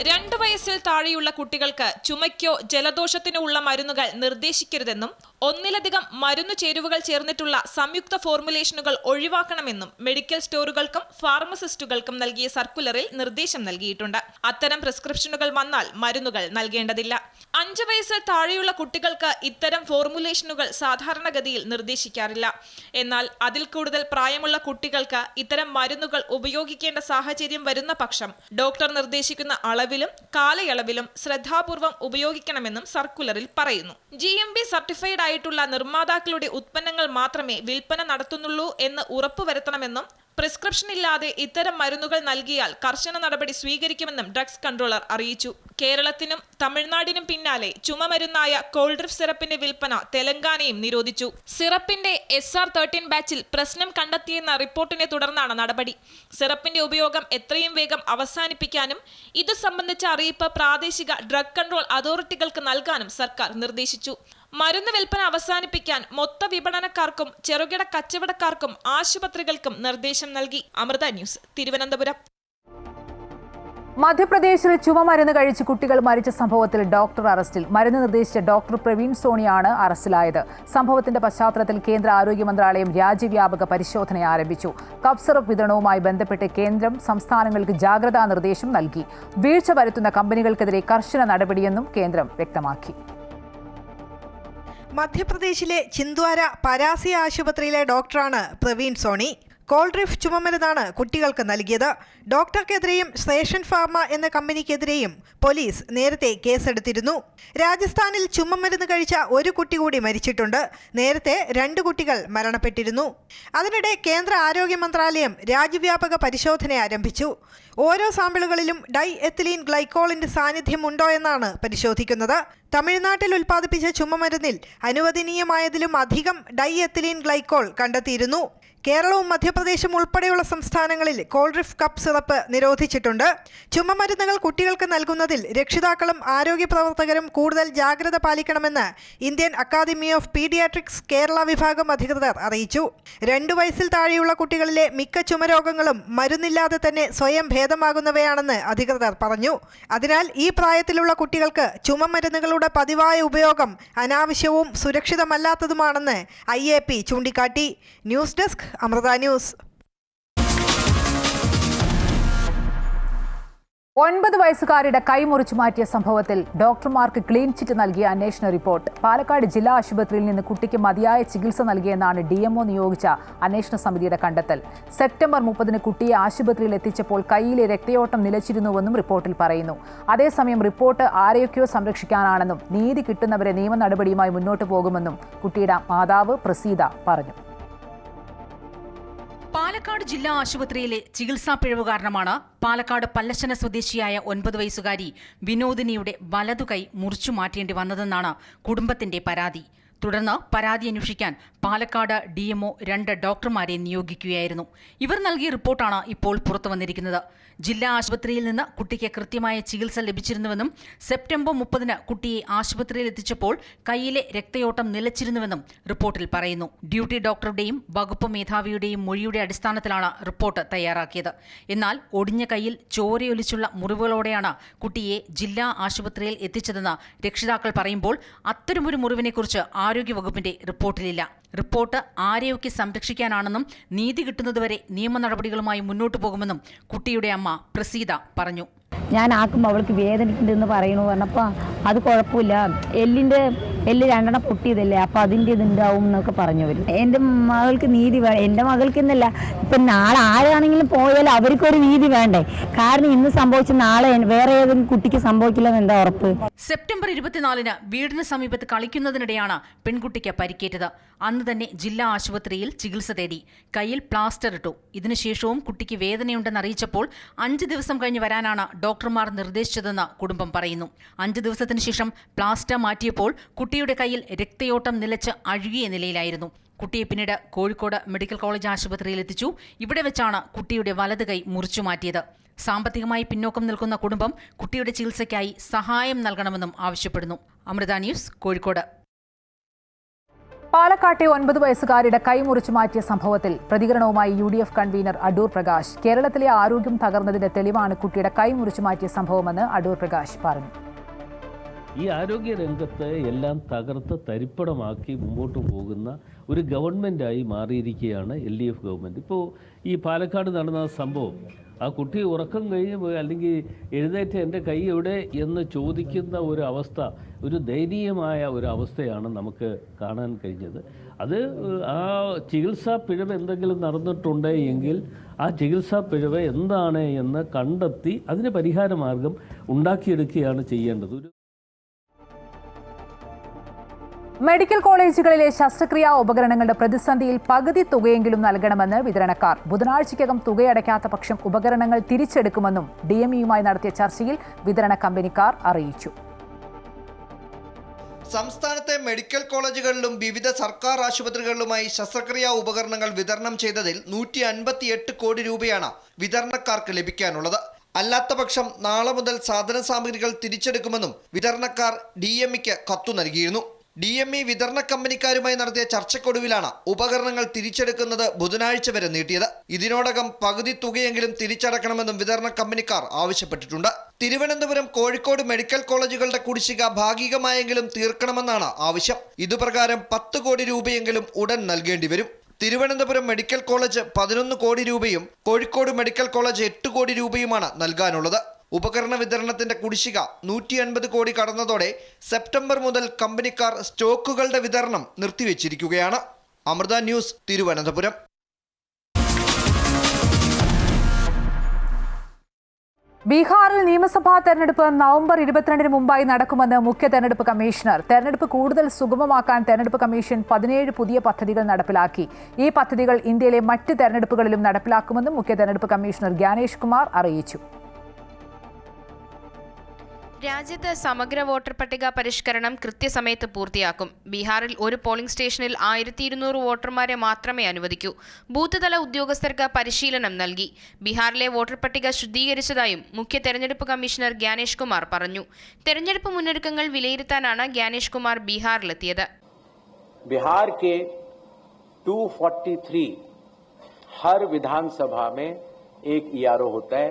2 വയസ്സിൽ താഴെയുള്ള കുട്ടികൾക്ക് ചുമയ്ക്കോ ജലദോഷത്തിനോ ഉള്ള മരുന്നുകൾ നിർദ്ദേശിക്കരുതെന്നും ഒന്നിലധികം മരുന്നു ചേരുവകൾ ചേർന്നിട്ടുള്ള സംയുക്ത ഫോർമുലേഷനുകൾ ഒഴിവാക്കണമെന്നും മെഡിക്കൽ സ്റ്റോറുകൾക്കും ഫാർമസിസ്റ്റുകൾക്കും നൽകിയ സർക്കുലറിൽ നിർദ്ദേശം നൽകിയിട്ടുണ്ട്. അത്തരം പ്രിസ്ക്രിപ്ഷനുകൾ വന്നാൽ മരുന്നുകൾ നൽകേണ്ടതില്ല. 5 വയസ്സിൽ താഴെയുള്ള കുട്ടികൾക്ക് ഇത്തരം ഫോർമുലേഷനുകൾ സാധാരണഗതിയിൽ നിർദ്ദേശിക്കാറില്ല. എന്നാൽ അതിൽ കൂടുതൽ പ്രായമുള്ള കുട്ടികൾക്ക് ഇത്തരം മരുന്നുകൾ ഉപയോഗിക്കേണ്ട സാഹചര്യം വരുന്ന പക്ഷം ഡോക്ടർ നിർദ്ദേശിക്കുന്ന അളവിലും കാലയളവിലും ശ്രദ്ധാപൂർവം ഉപയോഗിക്കണമെന്നും സർക്കുലറിൽ പറയുന്നു. GMB സർട്ടിഫൈഡ് ആയിട്ടുള്ള നിർമ്മാതാക്കളുടെ ഉത്പന്നങ്ങൾ മാത്രമേ വിൽപ്പന നടത്തുന്നുള്ളൂ എന്ന് ഉറപ്പുവരുത്തണമെന്നും പ്രിസ്ക്രിപ്ഷൻ ഇല്ലാതെ ഇത്തരം മരുന്നുകൾ നൽകിയാൽ കർശന നടപടി സ്വീകരിക്കുമെന്നും ഡ്രഗ്സ് കൺട്രോളർ അറിയിച്ചു. കേരളത്തിനും തമിഴ്നാടിനും പിന്നാലെ ചുമമരുന്നായ കോൾഡ്രിഫ് സിറപ്പിന്റെ വിൽപ്പന തെലങ്കാനയും നിരോധിച്ചു. സിറപ്പിന്റെ SR13 ബാച്ചിൽ പ്രശ്നം കണ്ടെത്തിയെന്ന റിപ്പോർട്ടിനെ തുടർന്നാണ് നടപടി. സിറപ്പിന്റെ ഉപയോഗം എത്രയും വേഗം അവസാനിപ്പിക്കാനും ഇത് സംബന്ധിച്ച അറിയിപ്പ് പ്രാദേശിക ഡ്രഗ് കൺട്രോൾ അതോറിറ്റികൾക്ക് നൽകാനും സർക്കാർ നിർദ്ദേശിച്ചു. മരുന്ന് വിൽപ്പന അവസാനിപ്പിക്കാൻ മൊത്ത വിപണനക്കാർക്കും ചെറുകിട കച്ചവടക്കാർക്കും ആശുപത്രികൾക്കും നിർദ്ദേശം നൽകി. അമൃത ന്യൂസ്, തിരുവനന്തപുരം. മധ്യപ്രദേശിൽ ചുമമരുന്ന് കഴിച്ച് കുട്ടികൾ മരിച്ച സംഭവത്തിൽ ഡോക്ടർ അറസ്റ്റിൽ. മരുന്ന് നിർദ്ദേശിച്ച ഡോക്ടർ പ്രവീൺ സോണിയാണ് അറസ്റ്റിലായത്. സംഭവത്തിന്റെ പശ്ചാത്തലത്തിൽ കേന്ദ്ര ആരോഗ്യ മന്ത്രാലയം രാജ്യവ്യാപക പരിശോധന ആരംഭിച്ചു. കപ്പ് സിറപ്പ് വിതരണവുമായി ബന്ധപ്പെട്ട് കേന്ദ്രം സംസ്ഥാനങ്ങൾക്ക് ജാഗ്രതാ നിർദ്ദേശം നൽകി. വീഴ്ച വരുത്തുന്ന കമ്പനികൾക്കെതിരെ കർശന നടപടിയെന്നും കേന്ദ്രം വ്യക്തമാക്കി. മധ്യപ്രദേശിലെ ചിന്ദ്വാര പരാസി ആശുപത്രിയിലെ ഡോക്ടറാണ് പ്രവീൺ സോണി. കോൾഡ്രിഫ് ചുമമരുന്നാണ് കുട്ടികൾക്ക് നൽകിയത്. ഡോക്ടർക്കെതിരെയും സ്റ്റേഷൻ ഫാർമ എന്ന കമ്പനിക്കെതിരെയും പോലീസ് നേരത്തെ കേസെടുത്തിരുന്നു. രാജസ്ഥാനിൽ ചുമമരുന്ന് കഴിച്ച ഒരു കുട്ടി കൂടി മരിച്ചിട്ടുണ്ട്. നേരത്തെ 2 കുട്ടികൾ മരണപ്പെട്ടിരുന്നു. അതിനിടെ കേന്ദ്ര ആരോഗ്യ മന്ത്രാലയം രാജ്യവ്യാപക പരിശോധന ആരംഭിച്ചു. ഓരോ സാമ്പിളുകളിലും ഡൈ എത്തിലീൻ ഗ്ലൈക്കോളിന്റെ സാന്നിധ്യം ഉണ്ടോ എന്നാണ് പരിശോധിക്കുന്നത്. തമിഴ്നാട്ടിൽ ഉൽപ്പാദിപ്പിച്ച ചുമമരുന്നിൽ അനുവദനീയമായതിലും അധികം ഡൈ എത്തിലീൻ ഗ്ലൈക്കോൾ കണ്ടെത്തിയിരുന്നു. കേരളവും മധ്യപ്രദേശും ഉൾപ്പെടെയുള്ള സംസ്ഥാനങ്ങളിൽ കോൾഡ്രിഫ് കപ്പ് സിറപ്പ് നിരോധിച്ചിട്ടുണ്ട്. ചുമമരുന്നുകൾ കുട്ടികൾക്ക് നൽകുന്നതിൽ രക്ഷിതാക്കളും ആരോഗ്യ പ്രവർത്തകരും കൂടുതൽ ജാഗ്രത പാലിക്കണമെന്ന് Indian Academy of Paediatrics Kerala വിഭാഗം അധികൃതർ അറിയിച്ചു. 2 വയസ്സിൽ താഴെയുള്ള കുട്ടികളിലെ മിക്ക ചുമരോഗങ്ങളും മരുന്നില്ലാതെ തന്നെ സ്വയം ഭേദമാകുന്നവയാണെന്ന് അധികൃതർ പറഞ്ഞു. അതിനാൽ ഈ പ്രായത്തിലുള്ള കുട്ടികൾക്ക് ചുമമരുന്നുകളുടെ പതിവായ ഉപയോഗം അനാവശ്യവും സുരക്ഷിതമല്ലാത്തതുമാണെന്ന് IAP ചൂണ്ടിക്കാട്ടി. News desk, Amrita news. 9 വയസ്സുകാരിയുടെ കൈമുറിച്ചു മാറ്റിയ സംഭവത്തിൽ ഡോക്ടർമാർക്ക് ക്ലീൻ ചിറ്റ് നൽകിയ അന്വേഷണ റിപ്പോർട്ട്. പാലക്കാട് ജില്ലാ ആശുപത്രിയിൽ നിന്ന് കുട്ടിക്ക് മതിയായ ചികിത്സ നൽകിയെന്നാണ് DMO നിയോഗിച്ച അന്വേഷണ സമിതിയുടെ കണ്ടെത്തൽ. സെപ്റ്റംബർ 30-ന് കുട്ടിയെ ആശുപത്രിയിൽ എത്തിച്ചപ്പോൾ കൈയിലെ രക്തയോട്ടം നിലച്ചിരുന്നുവെന്നും റിപ്പോർട്ടിൽ പറയുന്നു. അതേസമയം റിപ്പോർട്ട് ആരെയൊക്കെയോ സംരക്ഷിക്കാനാണെന്നും നീതി കിട്ടുന്നവരെ നിയമ നടപടിയുമായി മുന്നോട്ട് പോകുമെന്നും കുട്ടിയുടെ മാതാവ് പ്രസീത പറഞ്ഞു. പാലക്കാട് ജില്ലാ ആശുപത്രിയിലെ ചികിത്സാ പിഴവ് കാരണമാണ് പാലക്കാട് പല്ലശ്ശന സ്വദേശിയായ 9 വയസ്സുകാരി വിനോദിനിയുടെ വലതുകൈ മുറിച്ചു മാറ്റേണ്ടി വന്നതെന്നാണ് കുടുംബത്തിന്റെ പരാതി. തുടർന്ന് പരാതി അന്വേഷിക്കാൻ പാലക്കാട് DMO 2 ഡോക്ടർമാരെ നിയോഗിക്കുകയായിരുന്നു. ഇവർ നൽകിയ റിപ്പോർട്ടാണ് ഇപ്പോൾ പുറത്തു വന്നിരിക്കുന്നത്. ജില്ലാ ആശുപത്രിയിൽ നിന്ന് കുട്ടിക്ക് കൃത്യമായ ചികിത്സ ലഭിച്ചിരുന്നുവെന്നും സെപ്റ്റംബർ 30-ന് കുട്ടിയെ ആശുപത്രിയിൽ എത്തിച്ചപ്പോൾ കൈയിലെ രക്തയോട്ടം നിലച്ചിരുന്നുവെന്നും റിപ്പോർട്ടിൽ പറയുന്നു. ഡ്യൂട്ടി ഡോക്ടറുടെയും വകുപ്പ് മേധാവിയുടെയും മൊഴിയുടെ അടിസ്ഥാനത്തിലാണ് റിപ്പോർട്ട് തയ്യാറാക്കിയത്. എന്നാൽ ഒടിഞ്ഞ കൈയിൽ ചോരയൊലിച്ചുള്ള മുറിവുകളോടെയാണ് കുട്ടിയെ ജില്ലാ ആശുപത്രിയിൽ എത്തിച്ചതെന്ന് രക്ഷിതാക്കൾ പറയുമ്പോൾ അത്തരമൊരു മുറിവിനെക്കുറിച്ച് ആരോഗ്യവകുപ്പിന്റെ റിപ്പോർട്ടിലില്ല. റിപ്പോർട്ട് ആരെയൊക്കെ സംരക്ഷിക്കാനാണെന്നും നീതി കിട്ടുന്നതുവരെ നിയമ നടപടികളുമായി മുന്നോട്ടു പോകുമെന്നും കുട്ടിയുടെ അമ്മ പ്രസീത പറഞ്ഞു. ഞാൻ ആക്കുമ്പോൾ അവൾക്ക് വേദനിക്കുന്നുണ്ടെന്ന് പറയണു പറഞ്ഞപ്പോൾ അത് കുഴപ്പമില്ല, എല്ല് 2 പൊട്ടിയതല്ലേ, അപ്പോൾ അതിൻ്റെ ഇതുണ്ടാവും എന്നൊക്കെ പറഞ്ഞു വരും. എൻ്റെ മകൾക്ക് നീതി വേണം. എൻ്റെ മകൾക്ക് എന്നല്ല, ഇപ്പം നാളെ ആരാണെങ്കിലും പോയാൽ അവർക്കൊരു നീതി വേണ്ടേ? കാരണം ഇന്ന് സംഭവിച്ച നാളെ വേറെ ഏതെങ്കിലും കുട്ടിക്ക് സംഭവിക്കില്ലെന്ന് എന്താ ഉറപ്പ്? സെപ്റ്റംബർ 24-ന് വീടിന് സമീപത്ത് കളിക്കുന്നതിനിടെയാണ് പെൺകുട്ടിക്ക് പരിക്കേറ്റത്. അന്ന് തന്നെ ജില്ലാ ആശുപത്രിയിൽ ചികിത്സ തേടി. കയ്യിൽ പ്ലാസ്റ്റർ ഇട്ടു. ഇതിനുശേഷവും കുട്ടിക്ക് വേദനയുണ്ടെന്ന് അറിയിച്ചപ്പോൾ 5 ദിവസം കഴിഞ്ഞ് വരാനാണ് ഡോക്ടർമാർ നിർദ്ദേശിച്ചതെന്ന് കുടുംബം പറയുന്നു. 5 ദിവസത്തിന് ശേഷം പ്ലാസ്റ്റർ മാറ്റിയപ്പോൾ കുട്ടിയുടെ കയ്യിൽ രക്തയോട്ടം നിലച്ച് അഴുകിയ നിലയിലായിരുന്നു. കുട്ടിയെ പിന്നീട് കോഴിക്കോട് മെഡിക്കൽ കോളേജ് ആശുപത്രിയിൽ എത്തിച്ചു. ഇവിടെ വെച്ചാണ് കുട്ടിയുടെ വലത് കൈ മുറിച്ചു മാറ്റിയത്. സാമ്പത്തികമായി പിന്നോക്കം നിൽക്കുന്ന കുടുംബം കുട്ടിയുടെ ചികിത്സയ്ക്കായി സഹായം നൽകണമെന്നും ആവശ്യപ്പെടുന്നു. അമൃത ന്യൂസ്, കോഴിക്കോട്. പാലക്കാട്ടെ 9 വയസ്സുകാരിയുടെ കൈ മുറിച്ചു മാറ്റിയ സംഭവത്തിൽ പ്രതികരണവുമായി UDF കൺവീനർ അടൂർ പ്രകാശ്. കേരളത്തിലെ ആരോഗ്യം തകർന്നതിന്റെ തെളിവാണ് കുട്ടിയുടെ കൈ മുറിച്ചു മാറ്റിയ സംഭവമെന്ന് അടൂർ പ്രകാശ് പറഞ്ഞു. ഈ ആരോഗ്യ രംഗത്ത് എല്ലാം തകർത്ത് തരിപ്പണമാക്കി മുമ്പോട്ട് പോകുന്ന ഒരു ഗവൺമെൻറ്റായി മാറിയിരിക്കുകയാണ് LDF ഗവൺമെൻറ്. ഇപ്പോൾ ഈ പാലക്കാട് നടന്ന സംഭവം, ആ കുട്ടി ഉറക്കം കഴിഞ്ഞ് പോയി അല്ലെങ്കിൽ എഴുന്നേറ്റ് എൻ്റെ കൈ എവിടെ എന്ന് ചോദിക്കുന്ന ഒരു അവസ്ഥ, ഒരു ദയനീയമായ ഒരു അവസ്ഥയാണ് നമുക്ക് കാണാൻ കഴിഞ്ഞത്. അത് ആ ചികിത്സാ പിഴവ് എന്തെങ്കിലും നടന്നിട്ടുണ്ട് എങ്കിൽ ആ ചികിത്സാ പിഴവ് എന്താണ് എന്ന് കണ്ടെത്തി അതിന് പരിഹാരമാർഗം ഉണ്ടാക്കിയെടുക്കുകയാണ് ചെയ്യേണ്ടത്. മെഡിക്കൽ കോളേജുകളിലെ ശസ്ത്രക്രിയാ ഉപകരണങ്ങളുടെ പ്രതിസന്ധിയിൽ പകുതി തുകയെങ്കിലും നൽകണമെന്ന് വിതരണക്കാർ. ബുധനാഴ്ചയ്ക്കകം തുകയടയ്ക്കാത്ത പക്ഷം ഉപകരണങ്ങൾ തിരിച്ചെടുക്കുമെന്നും DMEയുമായി നടത്തിയ ചർച്ചയിൽ വിതരണ കമ്പനിക്കാർ അറിയിച്ചു. സംസ്ഥാനത്തെ മെഡിക്കൽ കോളേജുകളിലും വിവിധ സർക്കാർ ആശുപത്രികളിലുമായി ശസ്ത്രക്രിയാ ഉപകരണങ്ങൾ വിതരണം ചെയ്തതിൽ 158 കോടി രൂപയാണ് വിതരണക്കാർക്ക് ലഭിക്കാനുള്ളത്. അല്ലാത്ത പക്ഷം നാളെ മുതൽ സാധന സാമഗ്രികൾ തിരിച്ചെടുക്കുമെന്നും വിതരണക്കാർ DMEക്ക് കത്തു നൽകിയിരുന്നു. DME വിതരണ കമ്പനിക്കാരുമായി നടത്തിയ ചർച്ചക്കൊടുവിലാണ് ഉപകരണങ്ങൾ തിരിച്ചെടുക്കുന്നത് ബുധനാഴ്ച വരെ നീട്ടിയത്. ഇതിനോടകം പകുതി തുകയെങ്കിലും തിരിച്ചടക്കണമെന്നും വിതരണ കമ്പനിക്കാർ ആവശ്യപ്പെട്ടിട്ടുണ്ട്. തിരുവനന്തപുരം, കോഴിക്കോട് മെഡിക്കൽ കോളേജുകളുടെ കുടിശ്ശിക ഭാഗികമായെങ്കിലും തീർക്കണമെന്നാണ് ആവശ്യം. ഇതുപ്രകാരം 10 കോടി രൂപയെങ്കിലും ഉടൻ നൽകേണ്ടി വരും. തിരുവനന്തപുരം മെഡിക്കൽ കോളേജ് 11 കോടി രൂപയും കോഴിക്കോട് മെഡിക്കൽ കോളേജ് 8 കോടി രൂപയുമാണ് നൽകാനുള്ളത്. ഉപകരണ വിതരണത്തിന്റെ കുടിശ്ശിക 150 കോടി കടന്നതോടെ സെപ്റ്റംബർ മുതൽ കമ്പനിക്കാർ സ്റ്റോക്കുകളുടെ വിതരണം നിർത്തിവെച്ചിരിക്കുകയാണ്. അമൃത ന്യൂസ്, തിരുവനന്തപുരം. ബീഹാറിൽ നിയമസഭാ തെരഞ്ഞെടുപ്പ് നവംബർ 22-ന് മുമ്പായി നടക്കുമെന്ന് മുഖ്യ തെരഞ്ഞെടുപ്പ് കമ്മീഷണർ. തെരഞ്ഞെടുപ്പ് കൂടുതൽ സുഗമമാക്കാൻ തെരഞ്ഞെടുപ്പ് കമ്മീഷൻ 17 പുതിയ പദ്ധതികൾ നടപ്പിലാക്കി. ഈ പദ്ധതികൾ ഇന്ത്യയിലെ മറ്റ് തെരഞ്ഞെടുപ്പുകളിലും നടപ്പിലാക്കുമെന്നും മുഖ്യ തെരഞ്ഞെടുപ്പ് കമ്മീഷണർ ജ്ഞാനേഷ് കുമാർ അറിയിച്ചു. രാജ്യത്ത് സമഗ്ര വോട്ടർ പട്ടിക പരിഷ്കരണം കൃത്യസമയത്ത് പൂർത്തിയാക്കും. ബീഹാറിൽ ഒരു പോളിംഗ് സ്റ്റേഷനിൽ 1200 വോട്ടർമാരെ മാത്രമേ അനുവദിക്കൂ. ബൂത്ത് തല ഉദ്യോഗസ്ഥർക്ക് പരിശീലനം നൽകി. ബീഹാറിലെ വോട്ടർ പട്ടിക ശുദ്ധീകരിച്ചതായും മുഖ്യ തെരഞ്ഞെടുപ്പ് കമ്മീഷണർ ജ്ഞാനേഷ് കുമാർ പറഞ്ഞു. തെരഞ്ഞെടുപ്പ് മുന്നൊരുക്കങ്ങൾ വിലയിരുത്താനാണ് ജ്ഞാനേഷ് കുമാർ ബീഹാറിലെത്തിയത്. बिहार के 243 हर विधानसभा में एक ERO होता है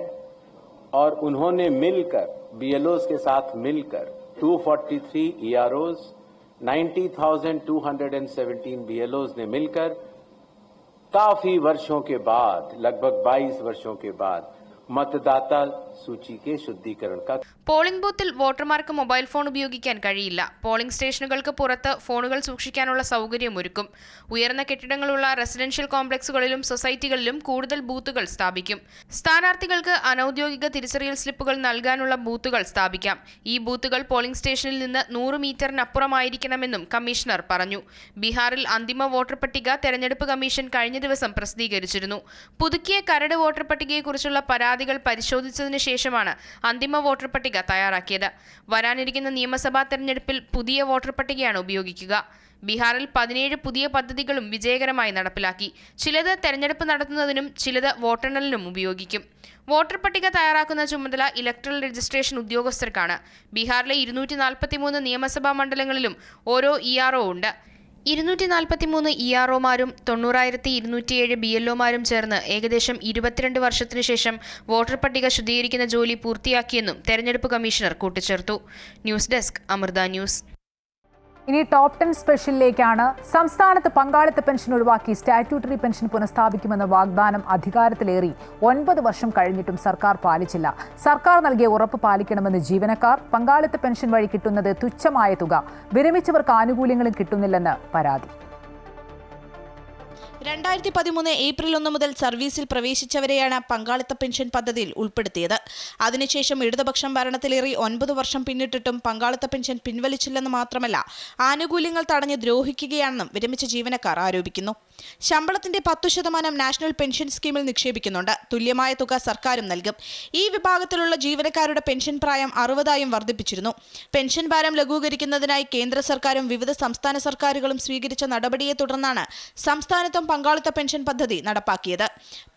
और उन्होंने मिलकर BLOs के साथ मिलकर 243 EROs 90,217 BLOs ने मिलकर काफी वर्षों के बाद, लगभग 22 वर्षों के बाद मतदाता सूची के शुद्धीकरण का പോളിംഗ് ബൂത്തിൽ വോട്ടർമാർക്ക് മൊബൈൽ ഫോൺ ഉപയോഗിക്കാൻ കഴിയില്ല. പോളിംഗ് സ്റ്റേഷനുകൾക്ക് പുറത്ത് ഫോണുകൾ സൂക്ഷിക്കാനുള്ള സൗകര്യമൊരുക്കും. ഉയർന്ന കെട്ടിടങ്ങളുള്ള റെസിഡൻഷ്യൽ കോംപ്ലക്സുകളിലും സൊസൈറ്റികളിലും കൂടുതൽ ബൂത്തുകൾ സ്ഥാപിക്കും. സ്ഥാനാർത്ഥികൾക്ക് അനൌദ്യോഗിക തിരിച്ചറിയൽ സ്ലിപ്പുകൾ നൽകാനുള്ള ബൂത്തുകൾ സ്ഥാപിക്കാം. ഈ ബൂത്തുകൾ പോളിംഗ് സ്റ്റേഷനിൽ നിന്ന് 100 മീറ്ററിനപ്പുറമായിരിക്കണമെന്നും കമ്മീഷണർ പറഞ്ഞു. ബീഹാറിൽ അന്തിമ വോട്ടർ പട്ടിക തെരഞ്ഞെടുപ്പ് കമ്മീഷൻ കഴിഞ്ഞ ദിവസം പ്രസിദ്ധീകരിച്ചിരുന്നു. പുതുക്കിയ കരട് വോട്ടർ പട്ടികയെക്കുറിച്ചുള്ള പരാതികൾ പരിശോധിച്ചതിന് ശേഷമാണ് അന്തിമ വോട്ടർ പട്ടിക തയ്യാറാക്കിയത്. വരാനിരിക്കുന്ന നിയമസഭാ തെരഞ്ഞെടുപ്പിൽ പുതിയ വോട്ടർ പട്ടികയാണ് ഉപയോഗിക്കുക. ബീഹാറിൽ 17 പുതിയ പദ്ധതികളും വിജയകരമായി നടപ്പിലാക്കി. ചിലത് തെരഞ്ഞെടുപ്പ് നടത്തുന്നതിനും ചിലത് വോട്ടെണ്ണലിനും ഉപയോഗിക്കും. വോട്ടർ പട്ടിക തയ്യാറാക്കുന്ന ചുമതല ഇലക്ട്രൽ രജിസ്ട്രേഷൻ ഉദ്യോഗസ്ഥർക്കാണ്. ബീഹാറിലെ 243 നിയമസഭാ മണ്ഡലങ്ങളിലും ഓരോ ERO ഉണ്ട്. 243 EROമാരും 90,207 BLOമാരും ചേർന്ന് ഏകദേശം 22 വർഷത്തിനു ശേഷം വോട്ടർ പട്ടിക ശുദ്ധീകരിക്കുന്ന ജോലി പൂർത്തിയാക്കിയെന്നും തെരഞ്ഞെടുപ്പ് കമ്മീഷണർ കൂട്ടിച്ചേർത്തു. News desk Amrita news. ഇനി ടോപ്പ് 10 സ്പെഷ്യലിലേക്കാണ്. സംസ്ഥാനത്ത് പങ്കാളിത്ത പെൻഷൻ ഒഴിവാക്കി സ്റ്റാറ്റ്യൂട്ടറി പെൻഷൻ പുനഃസ്ഥാപിക്കുമെന്ന വാഗ്ദാനം അധികാരത്തിലേറി 9 വർഷം കഴിഞ്ഞിട്ടും സർക്കാർ പാലിച്ചില്ല. സർക്കാർ നൽകിയ ഉറപ്പ് പാലിക്കണമെന്ന് ജീവനക്കാർ. പങ്കാളിത്ത പെൻഷൻ വഴി കിട്ടുന്നത് തുച്ഛമായ തുക. വിരമിച്ചവർക്ക് ആനുകൂല്യങ്ങളും കിട്ടുന്നില്ലെന്ന് പരാതി. 2013 ഏപ്രിൽ 1 മുതൽ സർവീസിൽ പ്രവേശിച്ചവരെയാണ് പങ്കാളിത്ത പെൻഷൻ പദ്ധതിയിൽ ഉൾപ്പെടുത്തിയത്. അതിനുശേഷം ഇടതുപക്ഷം ഭരണത്തിലേറി 9 വർഷം പിന്നിട്ടിട്ടും പങ്കാളിത്ത പെൻഷൻ പിൻവലിച്ചില്ലെന്ന് മാത്രമല്ല, ആനുകൂല്യങ്ങൾ തടഞ്ഞ് ദ്രോഹിക്കുകയാണെന്നും വിരമിച്ച ജീവനക്കാർ ആരോപിക്കുന്നു. ശമ്പളത്തിന്റെ 10% നാഷണൽ പെൻഷൻ സ്കീമിൽ നിക്ഷേപിക്കുന്നുണ്ട്. തുല്യമായ തുക സർക്കാരും നൽകും. ഈ വിഭാഗത്തിലുള്ള ജീവനക്കാരുടെ പെൻഷൻ പ്രായം 60ആയും വർദ്ധിപ്പിച്ചിരുന്നു. പെൻഷൻ ഭാരം ലഘൂകരിക്കുന്നതിനായി കേന്ദ്ര സർക്കാരും വിവിധ സംസ്ഥാന സർക്കാരുകളും സ്വീകരിച്ച നടപടിയെ തുടർന്നാണ് സംസ്ഥാനത്തും പങ്കാളിത്ത പെൻഷൻ പദ്ധതി നടപ്പാക്കിയത്.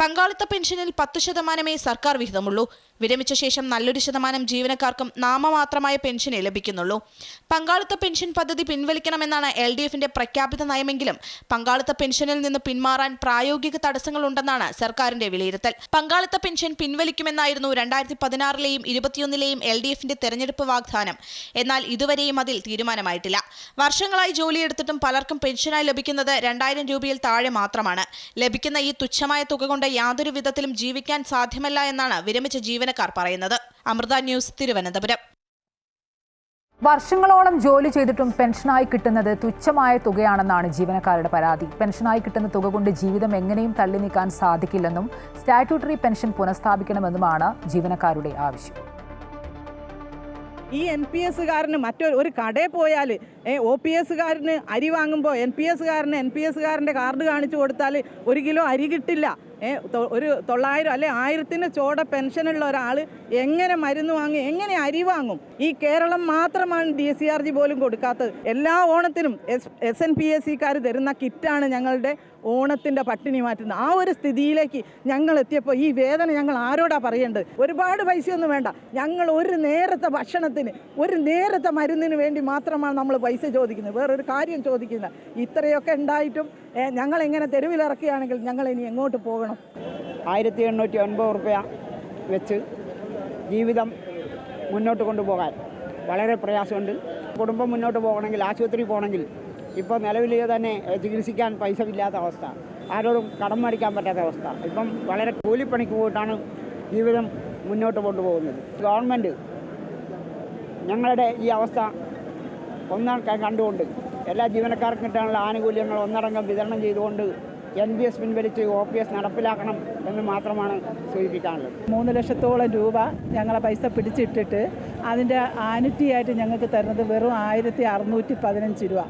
പങ്കാളിത്ത പെൻഷനിൽ 10% സർക്കാർ വിഹിതമുള്ളൂ. വിരമിച്ച ശേഷം നല്ലൊരു ശതമാനം ജീവനക്കാർക്കും നാമമാത്രമായ പെൻഷനെ ലഭിക്കുന്നുള്ളൂ. പങ്കാളിത്ത പെൻഷൻ പദ്ധതി പിൻവലിക്കണമെന്നാണ് LDFന്റെ പ്രഖ്യാപിത നയമെങ്കിലും പങ്കാളിത്ത പെൻഷനിൽ നിന്ന് പിന്മാറാൻ പ്രായോഗിക തടസ്സങ്ങളുണ്ടെന്നാണ് സർക്കാരിന്റെ വിലയിരുത്തൽ. പങ്കാളിത്ത പെൻഷൻ പിൻവലിക്കുമെന്നായിരുന്നു 2016ലെയും 2021ലെയും LDFന്റെ തെരഞ്ഞെടുപ്പ് വാഗ്ദാനം. എന്നാൽ ഇതുവരെയും അതിൽ തീരുമാനമായിട്ടില്ല. വർഷങ്ങളായി ജോലിയെടുത്തിട്ടും പലർക്കും പെൻഷനായി ലഭിക്കുന്നത് 2000 രൂപയിൽ താഴെ മാത്രമാണ്. ലഭിക്കുന്ന ഈ തുച്ഛമായ തുക കൊണ്ട് യാതൊരു വിധത്തിലും ജീവിക്കാൻ സാധ്യമല്ല എന്നാണ് വിരമിച്ച ജീവനക്കാർ പറയുന്നത്. അമൃത ന്യൂസ്, തിരുവനന്തപുരം. വർഷങ്ങളോളം ജോലി ചെയ്തിട്ടും പെൻഷനായി കിട്ടുന്നത് തുച്ഛമായ തുകയാണെന്നാണ് ജീവനക്കാരുടെ പരാതി. പെൻഷനായി കിട്ടുന്ന തുക കൊണ്ട് ജീവിതം എങ്ങനെയും തള്ളി നീക്കാൻ സാധിക്കില്ലെന്നും സ്റ്റാറ്റ്യൂട്ടറി പെൻഷൻ പുനഃസ്ഥാപിക്കണമെന്നുമാണ് ജീവനക്കാരുടെ ആവശ്യം. ഈ NPSകാരന് മറ്റൊരു കടയിൽ പോയാൽ OPSകാരന് അരി വാങ്ങുമ്പോൾ NPSകാരന് NPSകാരൻ്റെ കാർഡ് കാണിച്ചു കൊടുത്താൽ 1 കിലോ അരി കിട്ടില്ല. ഒരു 900 അല്ലെ 1000 ചോട പെൻഷനുള്ള ഒരാൾ എങ്ങനെ മരുന്ന് വാങ്ങും, എങ്ങനെ അരി വാങ്ങും? ഈ കേരളം മാത്രമാണ് DCRG പോലും കൊടുക്കാത്തത്. എല്ലാ ഓണത്തിനും SNPSCക്കാർ തരുന്ന കിറ്റാണ് ഞങ്ങളുടെ ഓണത്തിൻ്റെ പട്ടിണി മാറ്റുന്നത്. ആ ഒരു സ്ഥിതിയിലേക്ക് ഞങ്ങൾ എത്തിയപ്പോൾ ഈ വേദന ഞങ്ങൾ ആരോടാ പറയേണ്ടത്? ഒരുപാട് പൈസയൊന്നും വേണ്ട. ഞങ്ങൾ ഒരു നേരത്തെ ഭക്ഷണത്തിന്, ഒരു നേരത്തെ മരുന്നിന് വേണ്ടി മാത്രമാണ് നമ്മൾ പൈസ ചോദിക്കുന്നത്, വേറൊരു കാര്യം ചോദിക്കുന്നത്. ഇത്രയൊക്കെ ഉണ്ടായിട്ടും ഞങ്ങളെങ്ങനെ തെരുവിലിറക്കുകയാണെങ്കിൽ ഞങ്ങൾ ഇനി എങ്ങോട്ട് പോകണം? 1809 രൂപ വെച്ച് ജീവിതം മുന്നോട്ട് കൊണ്ടുപോകാൻ വളരെ പ്രയാസമുണ്ട്. കുടുംബം മുന്നോട്ട് പോകണമെങ്കിൽ, ആശുപത്രി പോകണമെങ്കിൽ ഇപ്പോൾ നിലവിൽ തന്നെ ചികിത്സിക്കാൻ പൈസ ഇല്ലാത്ത അവസ്ഥ, ആരോടും കടം മേടിക്കാൻ പറ്റാത്ത അവസ്ഥ. ഇപ്പം വളരെ കൂലിപ്പണിക്ക് പോയിട്ടാണ് ജീവിതം മുന്നോട്ട് കൊണ്ടുപോകുന്നത്. ഗവൺമെൻറ് ഞങ്ങളുടെ ഈ അവസ്ഥ കണ്ടുകൊണ്ട് എല്ലാ ജീവനക്കാർക്കും കിട്ടാനുള്ള ആനുകൂല്യങ്ങൾ ഒന്നടങ്കം വിതരണം ചെയ്തുകൊണ്ട് NPS പിൻവലിച്ച് OPS നടപ്പിലാക്കണം എന്ന് മാത്രമാണ് സൂചിപ്പിക്കാനുള്ളത്. 3 ലക്ഷത്തോളം രൂപ ഞങ്ങളെ പൈസ പിടിച്ചിട്ടിട്ട് അതിൻ്റെ ആനുറ്റിയായിട്ട് ഞങ്ങൾക്ക് തരുന്നത് വെറും 1615 രൂപ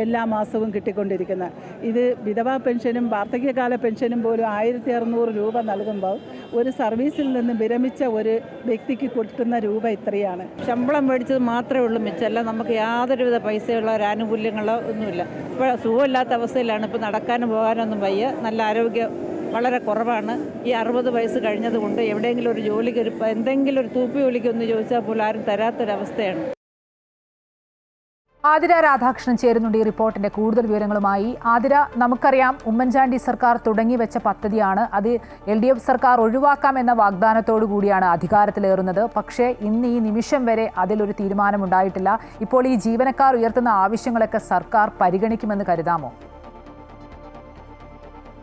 എല്ലാ മാസവും കിട്ടിക്കൊണ്ടിരിക്കുന്നത്. ഇത് വിധവാ പെൻഷനും വാർദ്ധക്യകാല പെൻഷനും പോലും 1600 രൂപ നൽകുമ്പോൾ ഒരു സർവീസിൽ നിന്ന് വിരമിച്ച ഒരു വ്യക്തിക്ക് കിട്ടുന്ന രൂപ ഇത്രയാണ്. ശമ്പളം മേടിച്ചത് മാത്രമേ ഉള്ളൂ, മിച്ചല്ല നമുക്ക് യാതൊരുവിധ പൈസയുള്ള ഒരു ആനുകൂല്യങ്ങളോ ഒന്നുമില്ല. ഇപ്പോൾ സുഖമില്ലാത്ത അവസ്ഥയിലാണ്. ഇപ്പോൾ നടക്കാനും പോകാനൊന്നും വയ്യ. നല്ല ആരോഗ്യം വളരെ കുറവാണ്. ഈ 60 വയസ്സ് കഴിഞ്ഞതുകൊണ്ട് എവിടെയെങ്കിലും ഒരു ജോലിക്ക് എന്തെങ്കിലും ഒരു തൂപ്പി ജോലിക്ക് ഒന്ന് ചോദിച്ചാൽ പോലും ആരും തരാത്തൊരവസ്ഥയാണ്. ആതിര രാധാകൃഷ്ണൻ ചേരുന്നുണ്ട് ഈ റിപ്പോർട്ടിന്റെ കൂടുതൽ വിവരങ്ങളുമായി. ആതിര, നമുക്കറിയാം ഉമ്മൻചാണ്ടി സർക്കാർ തുടങ്ങി വെച്ച പദ്ധതിയാണ്. അത് LDF സർക്കാർ ഒഴിവാക്കാമെന്ന വാഗ്ദാനത്തോടു കൂടിയാണ് അധികാരത്തിലേറുന്നത്. പക്ഷേ ഇന്ന് ഈ നിമിഷം വരെ അതിലൊരു തീരുമാനമുണ്ടായിട്ടില്ല. ഇപ്പോൾ ഈ ജീവനക്കാർ ഉയർത്തുന്ന ആവശ്യങ്ങളൊക്കെ സർക്കാർ പരിഗണിക്കുമെന്ന് കരുതാമോ?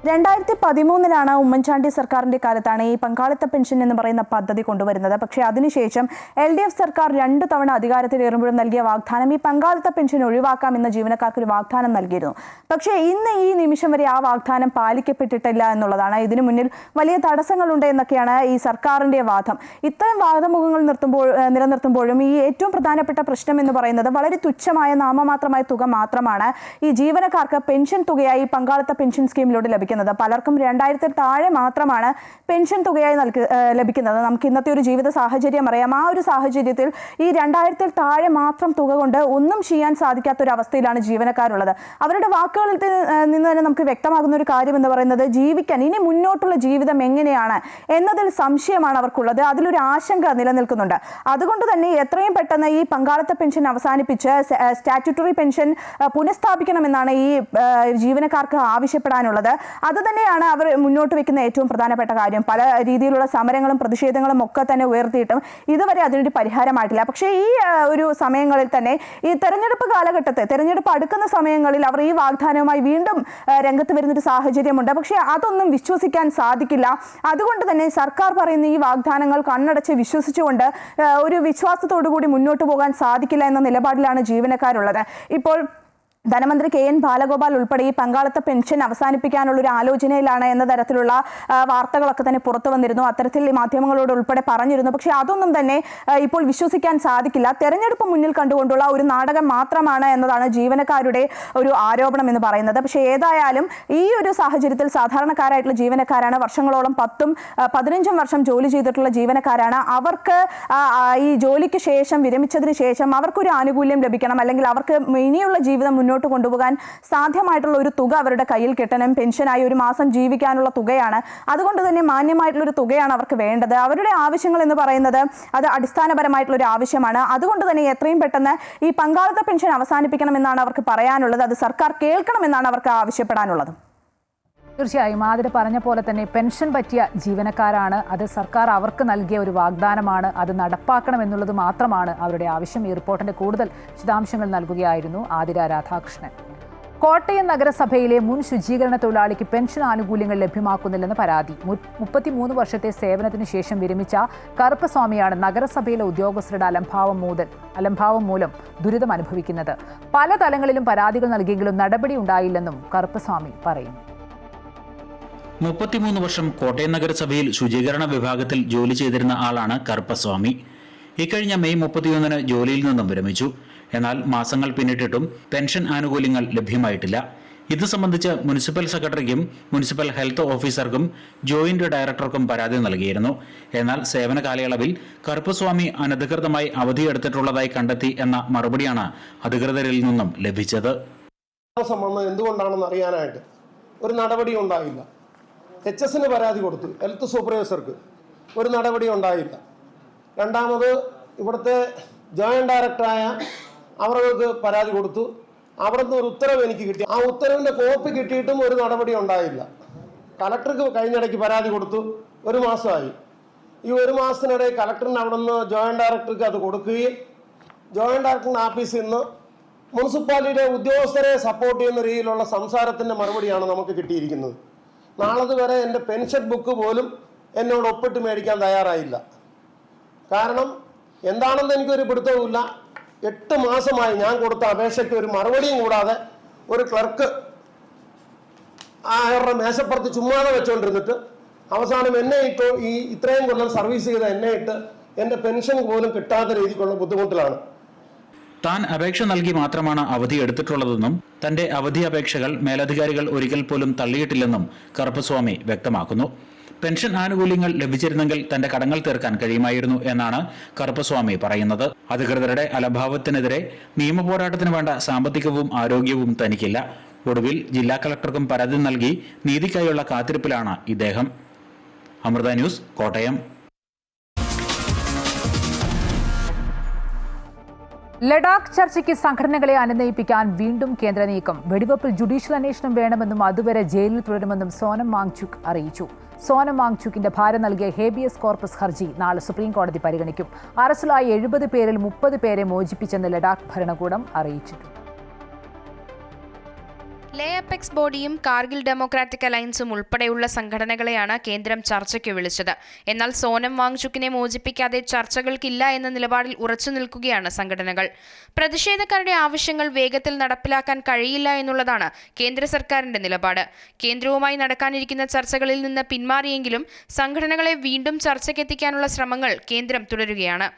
2013 ഉമ്മൻചാണ്ടി സർക്കാരിന്റെ കാലത്താണ് ഈ പങ്കാളിത്ത പെൻഷൻ എന്ന് പറയുന്ന പദ്ധതി കൊണ്ടുവരുന്നത്. പക്ഷേ അതിനുശേഷം LDF സർക്കാർ 2 തവണ അധികാരത്തിലേറുമ്പോഴും നൽകിയ വാഗ്ദാനം ഈ പങ്കാളിത്ത പെൻഷൻ ഒഴിവാക്കാമെന്ന് ജീവനക്കാർക്ക് ഒരു വാഗ്ദാനം നൽകിയിരുന്നു. പക്ഷേ ഇന്ന് ഈ നിമിഷം വരെ ആ വാഗ്ദാനം പാലിക്കപ്പെട്ടിട്ടില്ല എന്നുള്ളതാണ്. ഇതിനു മുന്നിൽ വലിയ തടസ്സങ്ങളുണ്ട് എന്നൊക്കെയാണ് ഈ സർക്കാരിന്റെ വാദം. ഇത്തരം വാദമുഖങ്ങൾ നിലനിർത്തുമ്പോഴും ഈ ഏറ്റവും പ്രധാനപ്പെട്ട പ്രശ്നം എന്ന് പറയുന്നത് വളരെ തുച്ഛമായ നാമമാത്രമായ തുക മാത്രമാണ് ഈ ജീവനക്കാർക്ക് പെൻഷൻ തുകയായി പങ്കാളിത്ത പെൻഷൻ സ്കീമിലൂടെ ലഭിക്കുന്നത്. ലഭിക്കുന്നത്. പലർക്കും 2000-ൽ താഴെ മാത്രമാണ് പെൻഷൻ തുകയായി ലഭിക്കുന്നത്. നമുക്ക് ഇന്നത്തെ ഒരു ജീവിത സാഹചര്യം അറിയാം. ആ ഒരു സാഹചര്യത്തിൽ ഈ 2000-ൽ താഴെ മാത്രം തുക കൊണ്ട് ഒന്നും ചെയ്യാൻ സാധിക്കാത്തൊരവസ്ഥയിലാണ് ജീവനക്കാരുള്ളത്. അവരുടെ വാക്കുകളിൽ നിന്ന് തന്നെ നമുക്ക് വ്യക്തമാകുന്ന ഒരു കാര്യം എന്ന് പറയുന്നത് ജീവിക്കാൻ ഇനി മുന്നോട്ടുള്ള ജീവിതം എങ്ങനെയാണ് എന്നതിൽ സംശയമാണ് അവർക്കുള്ളത്. അതിലൊരു ആശങ്ക നിലനിൽക്കുന്നുണ്ട്. അതുകൊണ്ട് തന്നെ എത്രയും പെട്ടെന്ന് ഈ പങ്കാളിത്ത പെൻഷൻ അവസാനിപ്പിച്ച് സ്റ്റാറ്റ്യൂട്ടറി പെൻഷൻ പുനഃസ്ഥാപിക്കണമെന്നാണ് ഈ ജീവനക്കാർക്ക് ആവശ്യപ്പെടാനുള്ളത്. അതുതന്നെയാണ് അവർ മുന്നോട്ട് വെക്കുന്ന ഏറ്റവും പ്രധാനപ്പെട്ട കാര്യം. പല രീതിയിലുള്ള സമരങ്ങളും പ്രതിഷേധങ്ങളും ഒക്കെ തന്നെ ഉയർത്തിയിട്ടും ഇതുവരെ അതിനൊരു പരിഹാരമായിട്ടില്ല. പക്ഷേ ഈ ഒരു സമയങ്ങളിൽ തന്നെ ഈ തെരഞ്ഞെടുപ്പ് കാലഘട്ടത്തിൽ തെരഞ്ഞെടുപ്പ് അടുക്കുന്ന സമയങ്ങളിൽ അവർ ഈ വാഗ്ദാനവുമായി വീണ്ടും രംഗത്ത് വരുന്നൊരു സാഹചര്യമുണ്ട്. പക്ഷേ അതൊന്നും വിശ്വസിക്കാൻ സാധിക്കില്ല. അതുകൊണ്ട് തന്നെ സർക്കാർ പറയുന്ന ഈ വാഗ്ദാനങ്ങൾ കണ്ണടച്ച് വിശ്വസിച്ചുകൊണ്ട് ഒരു വിശ്വാസത്തോടു കൂടി മുന്നോട്ട് പോകാൻ സാധിക്കില്ല എന്ന നിലപാടിലാണ് ജീവനക്കാരുള്ളത്. ഇപ്പോൾ ധനമന്ത്രി KN ബാലഗോപാൽ ഉൾപ്പെടെ ഈ പങ്കാളിത്ത പെൻഷൻ അവസാനിപ്പിക്കാനുള്ള ഒരു ആലോചനയിലാണ് എന്ന തരത്തിലുള്ള വാർത്തകളൊക്കെ തന്നെ പുറത്തു വന്നിരുന്നു. അത്തരത്തിൽ മാധ്യമങ്ങളോട് ഉൾപ്പെടെ പറഞ്ഞിരുന്നു. പക്ഷേ അതൊന്നും തന്നെ ഇപ്പോൾ വിശ്വസിക്കാൻ സാധിക്കില്ല. തെരഞ്ഞെടുപ്പ് മുന്നിൽ കണ്ടുകൊണ്ടുള്ള ഒരു നാടകം മാത്രമാണ് എന്നതാണ് ജീവനക്കാരുടെ ഒരു ആരോപണം എന്ന് പറയുന്നത്. പക്ഷേ ഏതായാലും ഈ ഒരു സാഹചര്യത്തിൽ സാധാരണക്കാരായിട്ടുള്ള ജീവനക്കാരാണ്. വർഷങ്ങളോളം 10ഉം 15ഉം വർഷം ജോലി ചെയ്തിട്ടുള്ള ജീവനക്കാരാണ്. അവർക്ക് ഈ ജോലിക്ക് ശേഷം വിരമിച്ചതിന് ശേഷം അവർക്കൊരു ആനുകൂല്യം ലഭിക്കണം, അല്ലെങ്കിൽ അവർക്ക് ഇനിയുള്ള ജീവിതം മുന്നോട്ട് കൊണ്ടുപോകാൻ സാധ്യമായിട്ടുള്ള ഒരു തുക അവരുടെ കയ്യിൽ കിട്ടണം. പെൻഷനായി ഒരു മാസം ജീവിക്കാനുള്ള തുകയാണ്. അതുകൊണ്ട് തന്നെ മാന്യമായിട്ടുള്ള ഒരു തുകയാണ് അവർക്ക് വേണ്ടത്. അവരുടെ ആവശ്യങ്ങൾ എന്ന് പറയുന്നത് അത് അടിസ്ഥാനപരമായിട്ടുള്ള ഒരു ആവശ്യമാണ്. അതുകൊണ്ട് തന്നെ എത്രയും പെട്ടെന്ന് ഈ പങ്കാളിത്ത പെൻഷൻ അവസാനിപ്പിക്കണമെന്നാണ് അവർക്ക് പറയാനുള്ളത്. അത് സർക്കാർ കേൾക്കണമെന്നാണ് അവർക്ക് ആവശ്യപ്പെടാനുള്ളത്. തീർച്ചയായും ആതിര പറഞ്ഞ പോലെ തന്നെ പെൻഷൻ പറ്റിയ ജീവനക്കാരാണ്. അത് സർക്കാർ അവർക്ക് നൽകിയ ഒരു വാഗ്ദാനമാണ്. അത് നടപ്പാക്കണം എന്നുള്ളത് മാത്രമാണ് അവരുടെ ആവശ്യം. ഈ റിപ്പോർട്ടിന്റെ കൂടുതൽ വിശദാംശങ്ങൾ നൽകുകയായിരുന്നു ആതിര രാധാകൃഷ്ണൻ. കോട്ടയം നഗരസഭയിലെ മുൻ ശുചീകരണ തൊഴിലാളിക്ക് പെൻഷൻ ആനുകൂല്യങ്ങൾ ലഭ്യമാക്കുന്നില്ലെന്ന് പരാതി. 33 വർഷത്തെ സേവനത്തിന് ശേഷം വിരമിച്ച കറുപ്പസ്വാമിയാണ് നഗരസഭയിലെ ഉദ്യോഗസ്ഥരുടെ അലംഭാവം മൂലം ദുരിതം അനുഭവിക്കുന്നത്. പല തലങ്ങളിലും പരാതികൾ നൽകിയെങ്കിലും നടപടി ഉണ്ടായില്ലെന്നും കറുപ്പസ്വാമി പറയുന്നു. 33 വർഷം കോട്ടയം നഗരസഭയിൽ ശുചീകരണ വിഭാഗത്തിൽ ജോലി ചെയ്തിരുന്ന ആളാണ് കറുപ്പസ്വാമി. ഇക്കഴിഞ്ഞ മെയ് 31 ജോലിയിൽ നിന്നും വിരമിച്ചു. എന്നാൽ മാസങ്ങൾ പിന്നിട്ടിട്ടും പെൻഷൻ ആനുകൂല്യങ്ങൾ ലഭ്യമായിട്ടില്ല. ഇത് സംബന്ധിച്ച് മുനിസിപ്പൽ സെക്രട്ടറിക്കും മുനിസിപ്പൽ ഹെൽത്ത് ഓഫീസർക്കും ജോയിന്റ് ഡയറക്ടർക്കും പരാതി നൽകിയിരുന്നു. എന്നാൽ സേവന കാലയളവിൽ കറുപ്പസ്വാമി അനധികൃതമായി അവധിയെടുത്തിട്ടുള്ളതായി കണ്ടെത്തി എന്ന മറുപടിയാണ് അധികൃതരിൽ നിന്നും ലഭിച്ചത്. എന്തുകൊണ്ടാണെന്ന് അറിയാനായിട്ട് ഒരു നടപടി ഉണ്ടായില്ല. HSന് പരാതി കൊടുത്തു, ഹെൽത്ത് സൂപ്പർവൈസർക്ക് ഒരു നടപടി ഉണ്ടായില്ല. രണ്ടാമത് ഇവിടുത്തെ ജോയിന്റ് ഡയറക്ടറായ അവർക്ക് പരാതി കൊടുത്തു, അവിടുന്ന് ഒരു ഉത്തരവ് എനിക്ക് കിട്ടി. ആ ഉത്തരവിൻ്റെ കോപ്പി കിട്ടിയിട്ടും ഒരു നടപടി ഉണ്ടായില്ല. കളക്ടർക്ക് കഴിഞ്ഞിടയ്ക്ക് പരാതി കൊടുത്തു, 1 മാസമായി. ഈ 1 മാസത്തിനിടെ കളക്ടറിന് അവിടുന്ന് ജോയിന്റ് ഡയറക്ടർക്ക് അത് കൊടുക്കുകയും ജോയിന്റ് ഡയറക്ടറിൻ്റെ ഓഫീസിൽ നിന്ന് മുനിസിപ്പാലിറ്റിയുടെ ഉദ്യോഗസ്ഥരെ സപ്പോർട്ട് ചെയ്യുന്ന രീതിയിലുള്ള സംസാരത്തിൻ്റെ മറുപടിയാണ് നമുക്ക് കിട്ടിയിരിക്കുന്നത്. നാളത് വരെ എൻ്റെ പെൻഷൻ ബുക്ക് പോലും എന്നോട് ഒപ്പിട്ട് മേടിക്കാൻ തയ്യാറായില്ല. കാരണം എന്താണെന്ന് എനിക്കൊരു പിടുത്തവുമില്ല. 8 മാസമായി ഞാൻ കൊടുത്ത അപേക്ഷയ്ക്ക് ഒരു മറുപടിയും കൂടാതെ ഒരു ക്ലർക്ക് അവരുടെ മേശപ്പുറത്ത് ചുമ്മാതെ വെച്ചുകൊണ്ടിരുന്നിട്ട് അവസാനം എന്നെ ഇട്ട് ഈ ഇത്രയും കൊല്ലം സർവീസ് ചെയ്ത എന്നെ ഇട്ട് എൻ്റെ പെൻഷൻ പോലും കിട്ടാത്ത രീതിക്കുള്ള ബുദ്ധിമുട്ടിലാണ്. താൻ അപേക്ഷ നൽകി മാത്രമാണ് അവധി എടുത്തിട്ടുള്ളതെന്നും തന്റെ അവധി അപേക്ഷകൾ മേലധികാരികൾ ഒരിക്കൽ പോലും തള്ളിയിട്ടില്ലെന്നും കറുപ്പസ്വാമി വ്യക്തമാക്കുന്നു. പെൻഷൻ ആനുകൂല്യങ്ങൾ ലഭിച്ചിരുന്നെങ്കിൽ തന്റെ കടങ്ങൾ തീർക്കാൻ കഴിയുമായിരുന്നു എന്നാണ് കറുപ്പസ്വാമി പറയുന്നത്. അധികൃതരുടെ അലംഭാവത്തിനെതിരെ നിയമപോരാട്ടത്തിന് വേണ്ട സാമ്പത്തികവും ആരോഗ്യവും തനിക്കില്ല. ഒടുവിൽ ജില്ലാ കളക്ടർക്കും പരാതി നൽകി നീതിക്കായുള്ള കാത്തിരിപ്പിലാണ് ഇദ്ദേഹം. അമൃത ന്യൂസ്, കോട്ടയം. ലഡാക്ക് ചർച്ചയ്ക്ക് സംഘടനകളെ അനുനയിപ്പിക്കാൻ വീണ്ടും കേന്ദ്ര നീക്കം. വെടിവെപ്പിൽ ജുഡീഷ്യൽ അന്വേഷണം വേണമെന്നും അതുവരെ ജയിലിൽ തുടരുമെന്നും സോനം വാങ്ചുക് അറിയിച്ചു. സോനം വാങ്ചുക്കിന്റെ ഭാര്യ നൽകിയ ഹേബിയസ് കോർപ്പസ് ഹർജി നാളെ സുപ്രീം കോടതി പരിഗണിക്കും. അറസ്റ്റിലായ 70 പേരിൽ 30 പേരെ മോചിപ്പിച്ചെന്ന് ലഡാക്ക് ഭരണകൂടം അറിയിച്ചിട്ടുണ്ട്. ലേ അപെക്സ് ബോഡിയും കാർഗിൽ ഡെമോക്രാറ്റിക് അലയൻസും ഉൾപ്പെടെയുള്ള സംഘടനകളെയാണ് കേന്ദ്രം ചർച്ചയ്ക്ക് വിളിച്ചത്. എന്നാൽ സോനം വാങ്ചുക്കിനെ മോചിപ്പിക്കാതെ ചർച്ചകൾക്കില്ല എന്ന നിലപാടിൽ ഉറച്ചു നിൽക്കുകയാണ് സംഘടനകൾ. പ്രതിഷേധക്കാരുടെ ആവശ്യങ്ങൾ വേഗത്തിൽ നടപ്പിലാക്കാൻ കഴിയില്ല എന്നുള്ളതാണ് കേന്ദ്ര സർക്കാരിന്റെ നിലപാട്. കേന്ദ്രവുമായി നടക്കാനിരിക്കുന്ന ചർച്ചകളിൽ നിന്ന് പിന്മാറിയെങ്കിലും സംഘടനകളെ വീണ്ടും ചർച്ചയ്ക്കെത്തിക്കാനുള്ള ശ്രമങ്ങൾ കേന്ദ്രം തുടരുകയാണ്.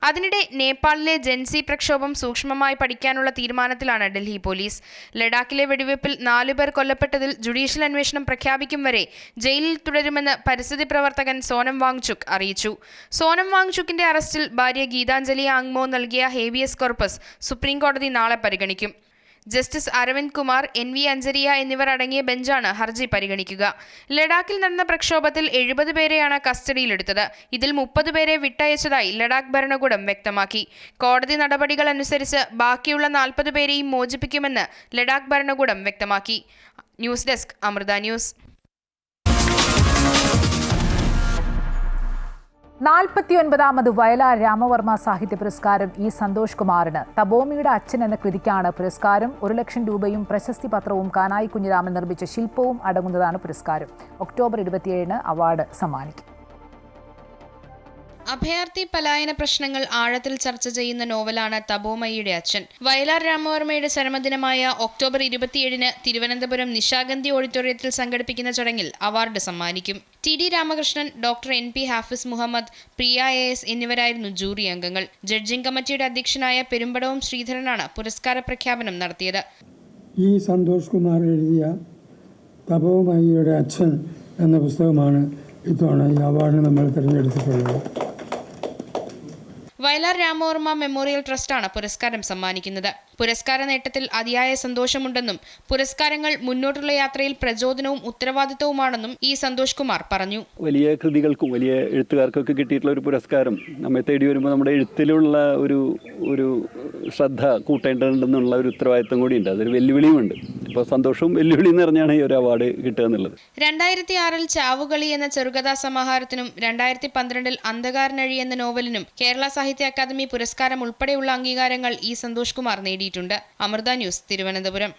അതിനിടെ നേപ്പാളിലെ ജൻസി പ്രക്ഷോഭം സൂക്ഷ്മമായി പഠിക്കാനുള്ള തീരുമാനത്തിലാണ് ഡൽഹി പോലീസ്. ലഡാക്കിലെ വെടിവയ്പിൽ 4 പേർ കൊല്ലപ്പെട്ടതിൽ ജുഡീഷ്യൽ അന്വേഷണം പ്രഖ്യാപിക്കും വരെ ജയിലിൽ തുടരുമെന്ന് പരിസ്ഥിതി പ്രവർത്തകൻ സോനം വാങ്ചുക് അറിയിച്ചു. സോനം വാങ്ചുക്കിന്റെ അറസ്റ്റിൽ ഭാര്യ ഗീതാഞ്ജലി ആങ്മോ നൽകിയ ഹേബിയസ് കോർപ്പസ് സുപ്രീംകോടതി നാളെ പരിഗണിക്കും. ജസ്റ്റിസ് അരവിന്ദ് കുമാർ, NV അഞ്ജരിയ എന്നിവർ അടങ്ങിയ ബെഞ്ചാണ് ഹർജി പരിഗണിക്കുക. ലഡാക്കിൽ നടന്ന പ്രക്ഷോഭത്തിൽ 70 പേരെയാണ് കസ്റ്റഡിയിലെടുത്തത്. ഇതിൽ 30 പേരെ വിട്ടയച്ചതായി ലഡാക്ക് ഭരണകൂടം വ്യക്തമാക്കി. കോടതി നടപടികൾ അനുസരിച്ച് ബാക്കിയുള്ള 40 പേരെയും മോചിപ്പിക്കുമെന്ന് ലഡാക്ക് ഭരണകൂടം വ്യക്തമാക്കി. News desk Amrita news. 49ാമത് വയലാർ രാമവർമ്മ സാഹിത്യ പുരസ്കാരം സന്തോഷ് കുമാറിന്. തപോമിയുടെ അച്ഛൻ എന്ന കൃതിക്കാണ് പുരസ്കാരം. 1 ലക്ഷം രൂപയും പ്രശസ്തി പത്രവും കാനായി കുഞ്ഞിരാമൻ നിർമ്മിച്ച ശില്പവും അടങ്ങുന്നതാണ് പുരസ്കാരം. ഒക്ടോബർ 27 അവാർഡ് സമ്മാനിക്കും. അഭയാർത്ഥി പലായന പ്രശ്നങ്ങൾ ആഴത്തിൽ ചർച്ച ചെയ്യുന്ന നോവലാണ് തപോമയിയുടെ അച്ഛൻ. വയലാർ രാമവർമ്മയുടെ ചരമദിനമായ ഒക്ടോബർ 27 തിരുവനന്തപുരം നിശാഗന്ധി ഓഡിറ്റോറിയത്തിൽ സംഘടിപ്പിക്കുന്ന ചടങ്ങിൽ അവാർഡ് സമ്മാനിക്കും. TD Ramakrishnan, doctor NP Hafiz Muhammad, Priya AS എന്നിവരായിരുന്നു ജൂറി അംഗങ്ങൾ. ജഡ്ജിംഗ് കമ്മിറ്റിയുടെ അധ്യക്ഷനായ പെരുമ്പടവും ശ്രീധരനാണ് പുരസ്കാര പ്രഖ്യാപനം നടത്തിയത്. സന്തോഷ് കുമാർ എഴുതിയ തപോമയിയുടെ അച്ഛൻ എന്ന പുസ്തകമാണ് ഇത്തവണ ഈ അവാർഡ് നമ്മൾ തിരഞ്ഞെടുത്തിട്ടുള്ളത്. വയലാർ രാമവർമ്മ മെമ്മോറിയൽ ട്രസ്റ്റാണ് പുരസ്കാരം സമ്മാനിക്കുന്നത്. പുരസ്കാര നേട്ടത്തിൽ അതിയായ സന്തോഷമുണ്ടെന്നും പുരസ്കാരങ്ങൾ മുന്നോട്ടുള്ള യാത്രയിൽ പ്രചോദനവും ഉത്തരവാദിത്തവുമാണെന്നും സന്തോഷ് കുമാർ പറഞ്ഞു. വലിയ കൃതികൾക്കും വലിയ എഴുത്തുകാർക്കൊക്കെ കിട്ടിയിട്ടുള്ള ഒരു പുരസ്കാരം നമ്മെ തേടി വരുമ്പോൾ നമ്മുടെ എഴുത്തിലുള്ള ഒരു ശ്രദ്ധ കൂട്ടേണ്ടതുണ്ടെന്നുള്ള ഒരു ഉത്തരവാദിത്തം കൂടിയുണ്ട്. അതൊരു വെല്ലുവിളിയുമുണ്ട്. അപ്പോൾ സന്തോഷവും വെല്ലുവിളിയും നിറഞ്ഞാണ് ഈ ഒരു അവാർഡ് കിട്ടുക എന്നുള്ളത്. 2006 ചാവുകളി എന്ന ചെറുകഥാ സമാഹാരത്തിനും 2012 അന്ധകാരനഴി എന്ന നോവലിനും കേരള സാഹിത്യ അക്കാദമി പുരസ്കാരം ഉൾപ്പെടെയുള്ള അംഗീകാരങ്ങൾ സന്തോഷ് കുമാർ നേടിയിട്ടുണ്ട്. അമൃത ന്യൂസ്, തിരുവനന്തപുരം.